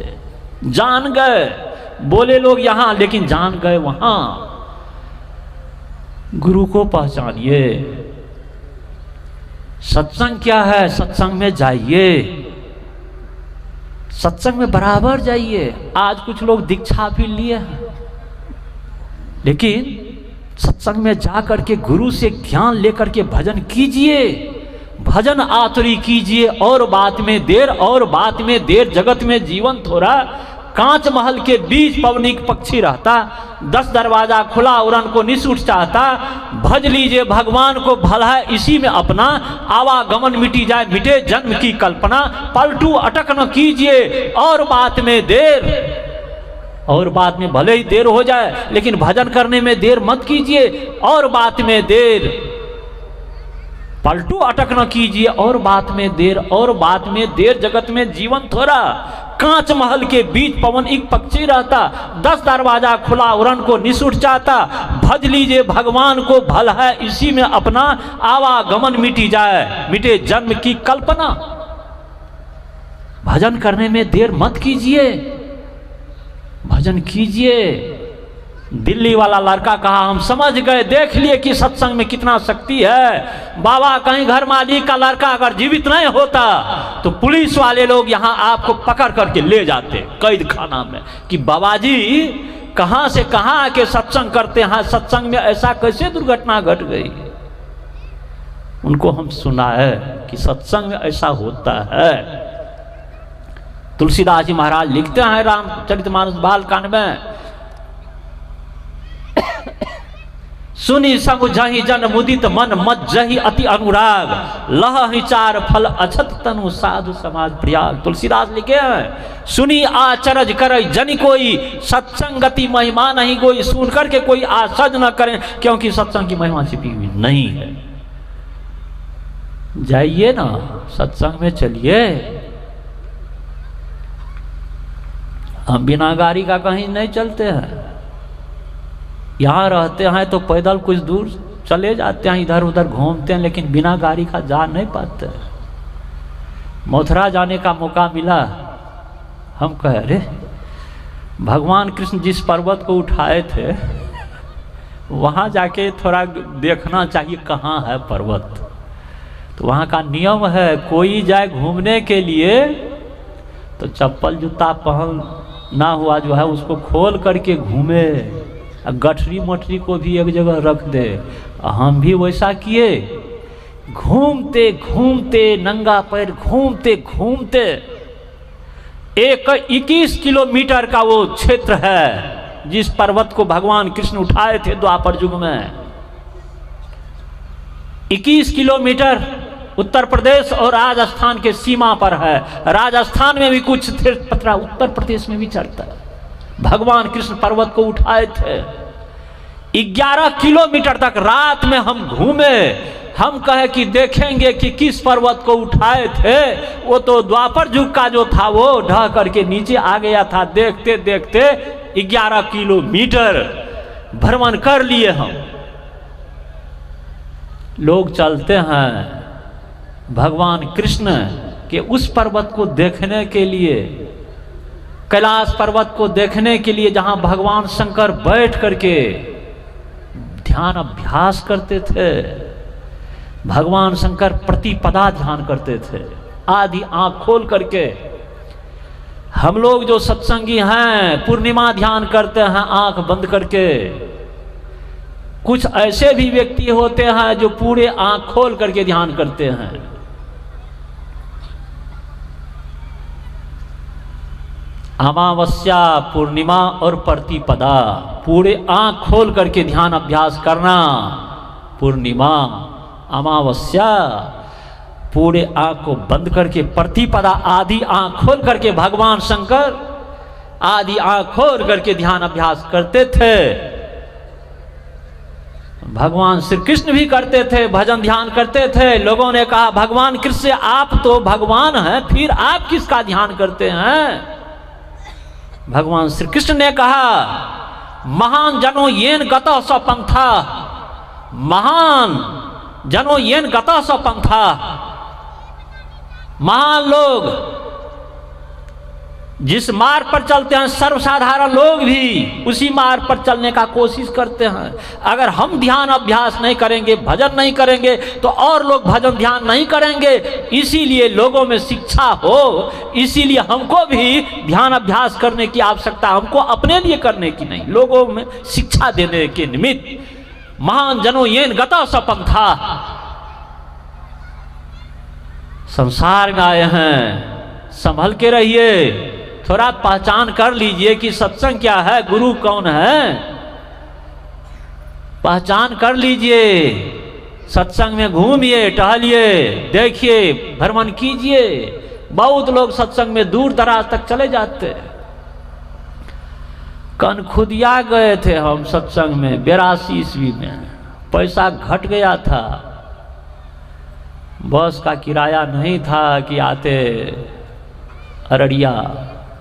Speaker 1: जान गए, बोले लोग यहां लेकिन जान गए वहां। गुरु को पहचानिए। सत्संग क्या है? सत्संग में जाइए, सत्संग में बराबर जाइए। आज कुछ लोग दीक्षा भी लिए हैं लेकिन सत्संग में जाकर के गुरु से ज्ञान लेकर के भजन कीजिए, भजन आतुरी कीजिए। और बात में देर, और बात में देर, जगत में जीवन थोड़ा। कांच महल के बीच पवनिक पक्षी रहता, 10 दरवाजा खुला उड़न को निसूट चाहता। भज लीजिए भगवान को भला है इसी में अपना, आवागमन मिटी जाए मिटे जन्म की कल्पना। पलटू अटक न कीजिए और बात में देर, और बात में भले ही देर हो जाए लेकिन भजन करने में देर मत कीजिए। और बात में देर, पलटू अटक न कीजिए और बात में देर, और बात में देर, जगत में जीवन थोड़ा। कांच महल के बीच पवन एक पक्षी रहता, 10 दरवाजा खुला उड़न को निसूट चाहता। भज लीजिए भगवान को भल है इसी में अपना, आवागमन मिटी जाए मिटे जन्म की कल्पना। भजन करने में देर मत कीजिए, भजन कीजिए। दिल्ली वाला लड़का कहा हम समझ गए, देख लिए कि सत्संग में कितना शक्ति है। बाबा कहीं घर मालिक का लड़का अगर जीवित नहीं होता तो पुलिस वाले लोग यहाँ आपको पकड़ करके ले जाते कैद खाना में कि बाबा जी कहाँ से कहाँ आके सत्संग करते हैं, सत्संग में ऐसा कैसे दुर्घटना घट गई। उनको हम सुना है कि सत्संग में ऐसा होता है। तुलसीदास जी महाराज लिखते हैं रामचरितमानस बालकांड में, सुनी समुझहि जन मुदित मन मज्जहि अति अनुराग, लह चार फल अछत तनु साधु समाज प्रयाग। तुलसीदास लिखे हैं, सुनी आचरज करे जन कोई, सत्संगति महिमा नहीं कोई। सुन करके कोई आश्चर्य न करें क्योंकि सत्संग की महिमा छिपी हुई नहीं है। जाइए ना सत्संग में चलिए। हम बिना गाड़ी का कहीं नहीं चलते हैं, यहाँ रहते हैं तो पैदल कुछ दूर चले जाते हैं, इधर उधर घूमते हैं, लेकिन बिना गाड़ी का जा नहीं पाते। मथुरा जाने का मौका मिला। हम कहे अरे भगवान कृष्ण जिस पर्वत को उठाए थे वहाँ जाके थोड़ा देखना चाहिए कहाँ है पर्वत। तो वहाँ का नियम है, कोई जाए घूमने के लिए तो चप्पल जूता पहन ना हुआ जो है उसको खोल करके घूमे, गठरी मठरी को भी एक जगह रख दे। हम भी वैसा किए, घूमते घूमते नंगा पैर घूमते घूमते 21 किलोमीटर का वो क्षेत्र है जिस पर्वत को भगवान कृष्ण उठाए थे द्वापर युग में। 21 किलोमीटर उत्तर प्रदेश और राजस्थान के सीमा पर है। राजस्थान में भी कुछ पतरा उत्तर प्रदेश में भी चढ़ता है। भगवान कृष्ण पर्वत को उठाए थे, 11 किलोमीटर तक रात में हम घूमे। हम कहे कि देखेंगे कि किस पर्वत को उठाए थे। वो तो द्वापर युग का जो था वो ढह करके नीचे आ गया था। देखते देखते 11 किलोमीटर भ्रमण कर लिए हम। लोग चलते हैं भगवान कृष्ण के उस पर्वत को देखने के लिए, कैलाश पर्वत को देखने के लिए, जहां भगवान शंकर बैठ करके ध्यान अभ्यास करते थे। भगवान शंकर प्रतिपदा ध्यान करते थे, आधी आंख खोल करके। हम लोग जो सत्संगी हैं पूर्णिमा ध्यान करते हैं आंख बंद करके। कुछ ऐसे भी व्यक्ति होते हैं जो पूरे आंख खोल करके ध्यान करते हैं। अमावस्या, पूर्णिमा और प्रतिपदा पूरे आंख खोल करके ध्यान अभ्यास करना। पूर्णिमा, अमावस्या पूरे आंख को बंद करके, प्रतिपदा आधी आंख खोल करके भगवान शंकर आधी आंख खोल करके ध्यान अभ्यास करते थे। भगवान श्री कृष्ण भी करते थे, भजन ध्यान करते थे। लोगों ने कहा भगवान कृष्ण आप तो भगवान हैं, फिर आप किसका ध्यान करते हैं? भगवान श्री कृष्ण ने कहा महान जनो येन गतः स पंथा, महान जनो येन गतः स पंथा। महान लोग जिस मार्ग पर चलते हैं सर्वसाधारण लोग भी उसी मार्ग पर चलने का कोशिश करते हैं। अगर हम ध्यान अभ्यास नहीं करेंगे, भजन नहीं करेंगे तो और लोग भजन ध्यान नहीं करेंगे। इसीलिए लोगों में शिक्षा हो, इसीलिए हमको भी ध्यान अभ्यास करने की आवश्यकता, हमको अपने लिए करने की नहीं, लोगों में शिक्षा देने के निमित्त। महान जनो येन गतः स पंथा। संसार में आए हैं, संभल के रहिए, थोड़ा पहचान कर लीजिए कि सत्संग क्या है, गुरु कौन है, पहचान कर लीजिए। सत्संग में घूमिए, टहलिए, देखिए, भ्रमण कीजिए। बहुत लोग सत्संग में दूर दराज तक चले जाते। कनखुदिया गए थे हम सत्संग में 82 ईस्वी में, पैसा घट गया था, बस का किराया नहीं था कि आते अररिया,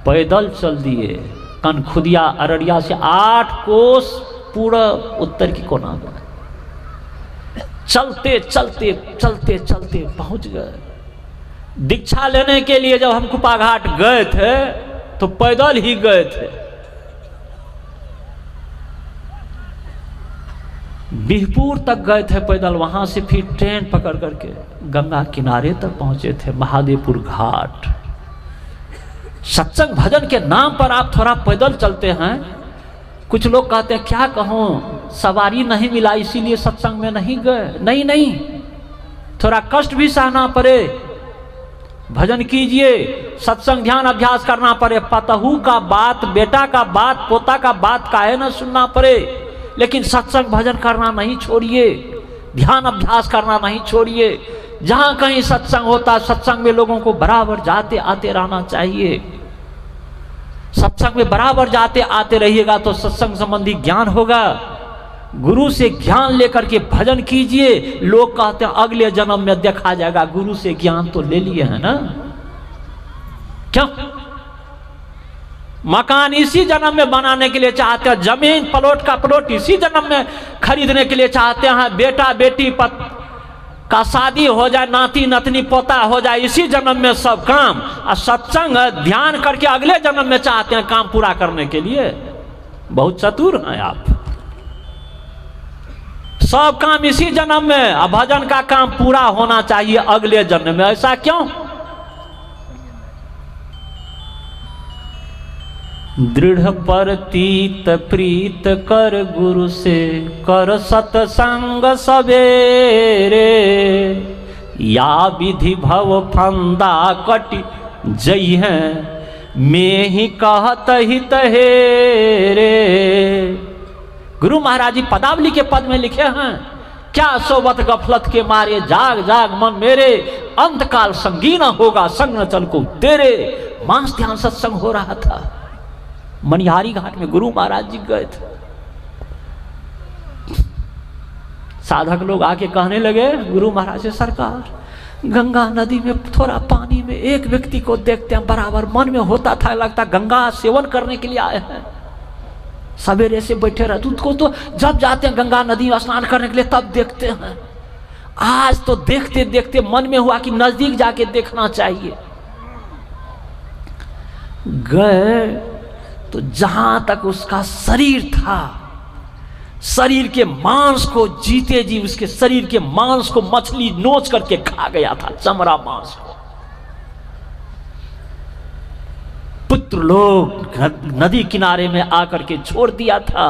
Speaker 1: पैदल चल दिए। कनखुदिया अररिया से 8 कोस पूरा उत्तर की कोना में चलते चलते चलते चलते पहुंच गए। दीक्षा लेने के लिए जब हम कुपाघाट गए थे तो पैदल ही गए थे। बिहपुर तक गए थे पैदल, वहां से फिर ट्रेन पकड़ करके गंगा किनारे तक पहुंचे थे, महादेवपुर घाट। सत्संग भजन के नाम पर आप थोड़ा पैदल चलते हैं। कुछ लोग कहते हैं क्या कहूं, सवारी नहीं मिला इसीलिए सत्संग में नहीं गए। नहीं नहीं, थोड़ा कष्ट भी सहना पड़े, भजन कीजिए, सत्संग ध्यान अभ्यास करना पड़े। पतहू का बात, बेटा का बात, पोता का बात काहे ना सुनना पड़े, लेकिन सत्संग भजन करना नहीं छोड़िए, ध्यान अभ्यास करना नहीं छोड़िए। जहां कहीं सत्संग होता, सत्संग में लोगों को बराबर जाते आते रहना चाहिए। सत्संग में बराबर जाते आते रहिएगा तो सत्संग संबंधी ज्ञान होगा। गुरु से ज्ञान लेकर के भजन कीजिए। लोग कहते हैं अगले जन्म में देखा जाएगा, गुरु से ज्ञान तो ले लिए हैं ना, क्यों? मकान इसी जन्म में बनाने के लिए चाहते हैं, जमीन प्लॉट का प्लॉट इसी जन्म में खरीदने के लिए चाहते हैं, बेटा बेटी का शादी हो जाए, नाती नतनी पोता हो जाए इसी जन्म में सब काम, और सत्संग ध्यान करके अगले जन्म में चाहते हैं काम पूरा करने के लिए। बहुत चतुर हैं आप। सब काम इसी जन्म में, और भजन का काम पूरा होना चाहिए अगले जन्म में। ऐसा क्यों? दृढ़ परतीत प्रीत कर गुरु से, कर सतसंग सवेरे, या विधि भव फंदा कटि जई है, मैं ही कहत हित हेरे। गुरु महाराज जी पदावली के पद में लिखे हैं, क्या सोबत गफलत के मारे, जाग जाग मन मेरे, अंत काल संगी न होगा, संग न चल को तेरे। मांस ध्यान सत्संग हो रहा था, मनिहारी घाट में गुरु महाराज जी गए थे। साधक लोग आके कहने लगे गुरु महाराज से, सरकार गंगा नदी में थोड़ा पानी में एक व्यक्ति को देखते हैं, बराबर मन में होता था लगता गंगा सेवन करने के लिए आए हैं। सवेरे से बैठे रहते उसको, तो जब जाते हैं गंगा नदी में स्नान करने के लिए तब देखते हैं। आज तो देखते देखते मन में हुआ कि नजदीक जाके देखना चाहिए। गए तो जहां तक उसका शरीर था, शरीर के मांस को जीते जी उसके शरीर के मांस को मछली नोच करके खा गया था, चमड़ा मांस को। पुत्र लोग नदी किनारे में आकर के छोड़ दिया था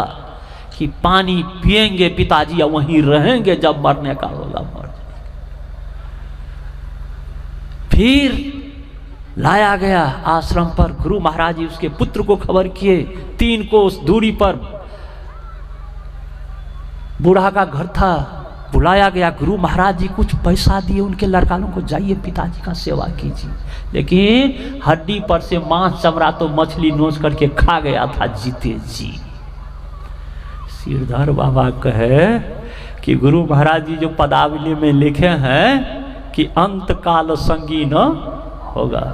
Speaker 1: कि पानी पिएंगे पिताजी या वहीं रहेंगे, जब मरने का होगा मर। फिर लाया गया आश्रम पर। गुरु महाराज जी उसके पुत्र को खबर किए, 3 कोस दूरी पर बूढ़ा का घर था, बुलाया गया। गुरु महाराज जी कुछ पैसा दिए उनके लड़कालों को, जाइए पिताजी का सेवा कीजिए। लेकिन हड्डी पर से मांस चमड़ा तो मछली नोच करके खा गया था जीते जी। सिरधर बाबा कहे कि गुरु महाराज जी जो पदावली में लिखे हैं कि अंत काल संगी न होगा,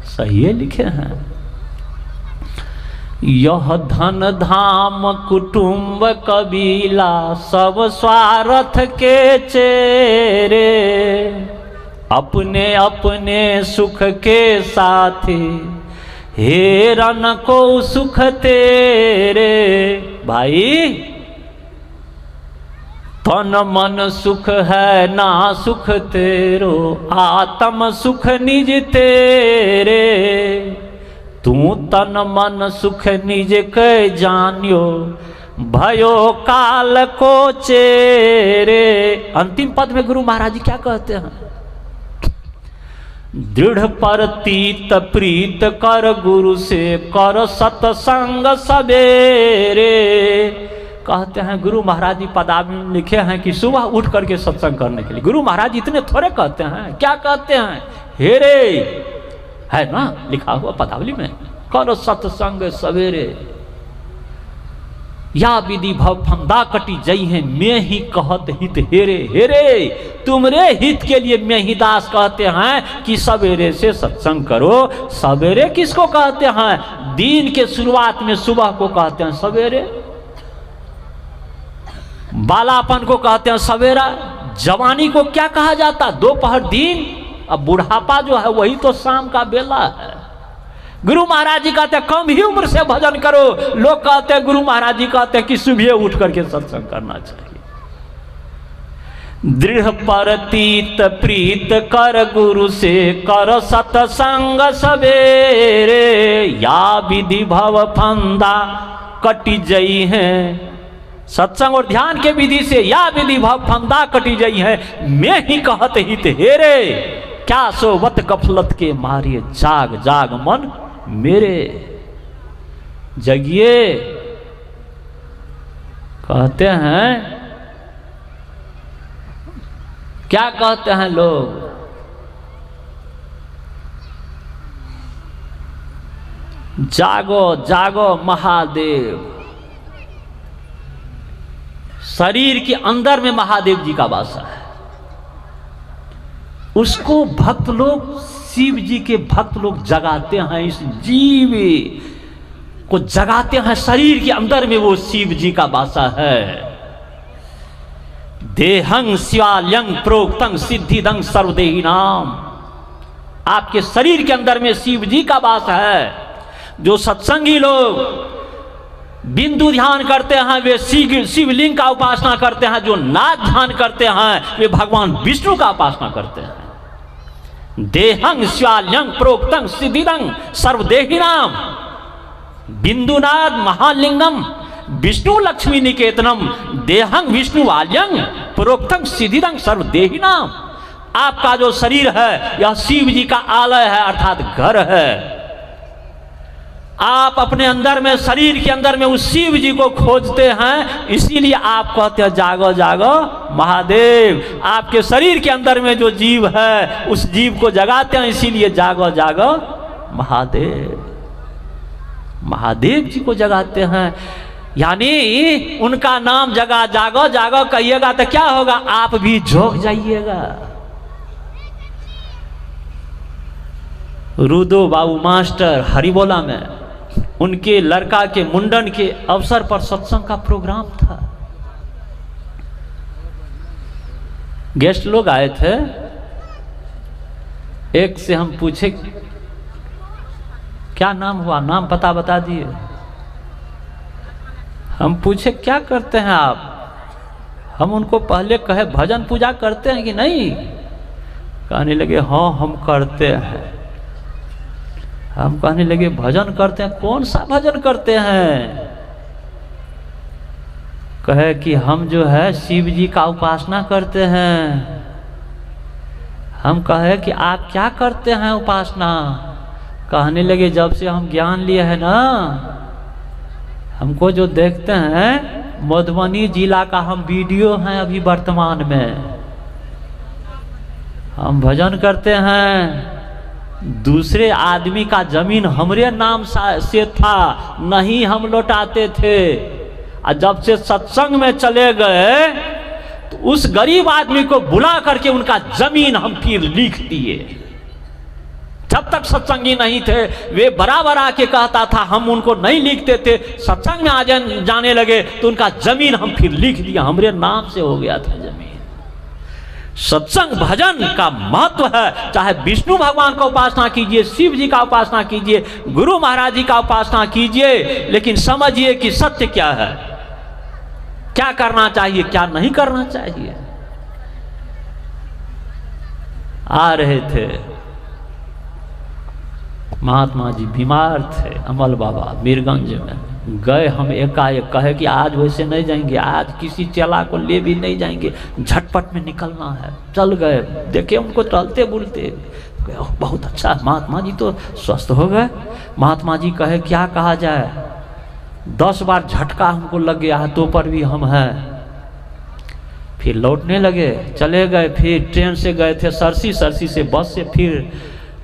Speaker 1: सही लिखे हैं। यह धन धाम कुटुंब कबीला सब स्वार्थ के चेरे, अपने अपने सुख के साथी हेरन को सुख तेरे। भाई तन मन सुख है ना सुख तेरो, आत्म सुख निज तेरे। तू तन मन सुख निज के जानियो, भयो काल को चेरे। अंतिम पद में गुरु महाराज जी क्या कहते हैं? दृढ़ परतीत प्रीत कर गुरु से, कर सतसंग सवेरे। कहते हैं गुरु महाराज जी पदावली में लिखे हैं कि सुबह उठ करके सत्संग करने के लिए। गुरु महाराज जी इतने थोड़े कहते हैं, क्या कहते हैं? हेरे है ना लिखा हुआ पदावली में, कर सत्संग सवेरे, या विधि भव फंदा कटी जई है, मैं ही कहत हित हेरे। हेरे तुमरे हित के लिए मैं ही दास कहते हैं कि सवेरे से सत्संग करो। सवेरे किसको कहते हैं? दिन के शुरुआत में सुबह को कहते हैं सवेरे, बालापन को कहते हैं सवेरा, जवानी को क्या कहा जाता? दोपहर दिन। अब बुढ़ापा जो है वही तो शाम का बेला है। गुरु महाराज जी कहते हैं कम ही उम्र से भजन करो। लोग कहते हैं, गुरु महाराज जी कहते हैं कि सुबह उठ करके सत्संग करना चाहिए। दृढ़ परतीत प्रीत कर गुरु से, कर सतसंग सवेरे, या विधि भव फंदा कटी जई है। सत्संग और ध्यान के विधि से या विधि भव फंदा कटी जई है, मैं ही कहत हित हेरे। क्या सोवत गफलत के मारे, जाग जाग मन मेरे। जगिए कहते हैं, क्या कहते हैं लोग? जागो जागो महादेव। शरीर के अंदर में महादेव जी का वास है। उसको भक्त लोग, शिव जी के भक्त लोग जगाते हैं, इस जीव को जगाते हैं। शरीर के अंदर में वो शिव जी का वासा है। देहं शिवाल्यं प्रोक्तं सिद्धिदं सर्वदेही नाम। आपके शरीर के अंदर में शिव जी का वास है। जो सत्संगी लोग बिंदु ध्यान करते हैं वे शिवलिंग का उपासना करते हैं। जो नाद ध्यान करते हैं वे भगवान विष्णु का उपासना करते हैं। देहं शिवाल्यं प्रोक्तं सिद्धिदं सर्वदेही नाम। बिंदुनाद महालिंगम विष्णु लक्ष्मी निकेतनम देहं विष्णु आल्यं प्रोक्तं सिद्धिदं सर्वदेही नाम। आपका जो शरीर है यह शिव जी का आलय है, अर्थात घर है। आप अपने अंदर में, शरीर के अंदर में उस शिव जी को खोजते हैं, इसीलिए आप कहते हैं जागो जागो महादेव। आपके शरीर के अंदर में जो जीव है उस जीव को जगाते हैं, इसीलिए जागो जागो महादेव। महादेव जी को जगाते हैं, यानी उनका नाम जगा जागो जागो कहिएगा तो क्या होगा, आप भी झोंक जाइएगा। रुदो बाबू मास्टर हरिबोला में उनके लड़का के मुंडन के अवसर पर सत्संग का प्रोग्राम था। गेस्ट लोग आए थे। एक से हम पूछे क्या नाम हुआ, नाम पता बता दिए। हम पूछे क्या करते हैं आप। हम उनको पहले कहे भजन पूजा करते हैं कि नहीं। कहने लगे हाँ हम करते हैं। हम कहने लगे भजन करते हैं, कौन सा भजन करते हैं। कहे कि हम जो है शिव जी का उपासना करते हैं। हम कहे कि आप क्या करते हैं उपासना। कहने लगे जब से हम ज्ञान लिए हैं ना, हमको जो देखते हैं मधुबनी जिला का हम वीडियो हैं अभी वर्तमान में। हम भजन करते हैं, दूसरे आदमी का जमीन हमरे नाम से था, नहीं हम लौटाते थे। और जब से सत्संग में चले गए तो उस गरीब आदमी को बुला करके उनका जमीन हम फिर लिख दिए। जब तक सत्संगी नहीं थे वे बराबर आके कहता था, हम उनको नहीं लिखते थे। सत्संग में आ जाने लगे तो उनका जमीन हम फिर लिख दिया, हमरे नाम से हो गया था जमीन। सत्संग भजन का महत्व है। चाहे विष्णु भगवान का उपासना कीजिए, शिव जी का उपासना कीजिए, गुरु महाराज जी का उपासना कीजिए, लेकिन समझिए कि सत्य क्या है, क्या करना चाहिए, क्या नहीं करना चाहिए। आ रहे थे महात्मा जी, बीमार थे, अमल बाबा मीरगंज में। गए हम एकाएक, कहे कि आज वैसे नहीं जाएंगे, आज किसी चेला को ले भी नहीं जाएंगे, झटपट में निकलना है। चल गए, देखे उनको टहलते बुलते, बहुत अच्छा महात्मा जी तो स्वस्थ हो गए। महात्मा जी कहे क्या कहा जाए, 10 बार झटका हमको लग गया है तो पर भी हम हैं। फिर लौटने लगे, चले गए। फिर ट्रेन से गए थे सरसी, सरसी से बस से फिर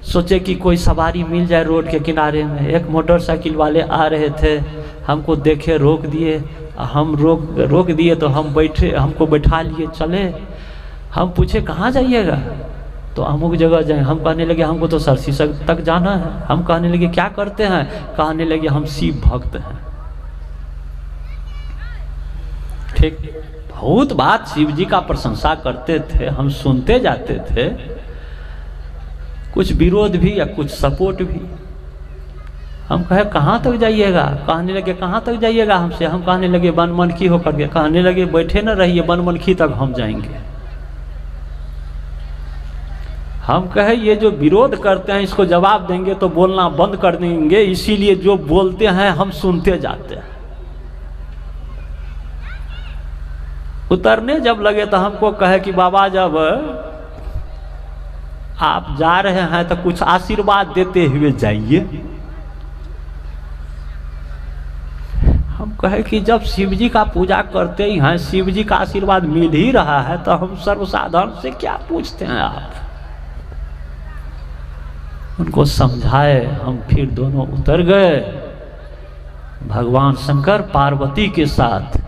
Speaker 1: सोचे कि कोई सवारी मिल जाए रोड के किनारे में। एक मोटरसाइकिल वाले आ रहे थे, हमको देखे, रोक दिए। हम रोक दिए तो हम बैठे, हमको बैठा लिए, चले। हम पूछे कहाँ जाइएगा, तो अमुक जगह जाए। हम कहने लगे हमको तो सरसी तक जाना है। हम कहने लगे क्या करते हैं। कहने लगे हम शिव भक्त हैं। ठीक, बहुत बात शिव जी का प्रशंसा करते थे, हम सुनते जाते थे, कुछ विरोध भी या कुछ सपोर्ट भी। हम कहे कहाँ तक जाइएगा। कहने लगे कहाँ तक जाइएगा हमसे। हम कहने लगे बनमनखी होकर के। कहने लगे बैठे न रहिए, बनमनखी तक हम जाएंगे। हम कहे ये जो विरोध करते हैं इसको जवाब देंगे तो बोलना बंद कर देंगे, इसीलिए जो बोलते हैं हम सुनते जाते हैं। उतरने जब लगे तो हमको कहे कि बाबा जब आप जा रहे हैं तो कुछ आशीर्वाद देते हुए जाइए। हम कहे कि जब शिव जी का पूजा करते ही हैं, शिव जी का आशीर्वाद मिल ही रहा है तो हम सर्वसाधारण से क्या पूछते हैं आप। उनको समझाए, हम फिर दोनों उतर गए भगवान शंकर पार्वती के साथ।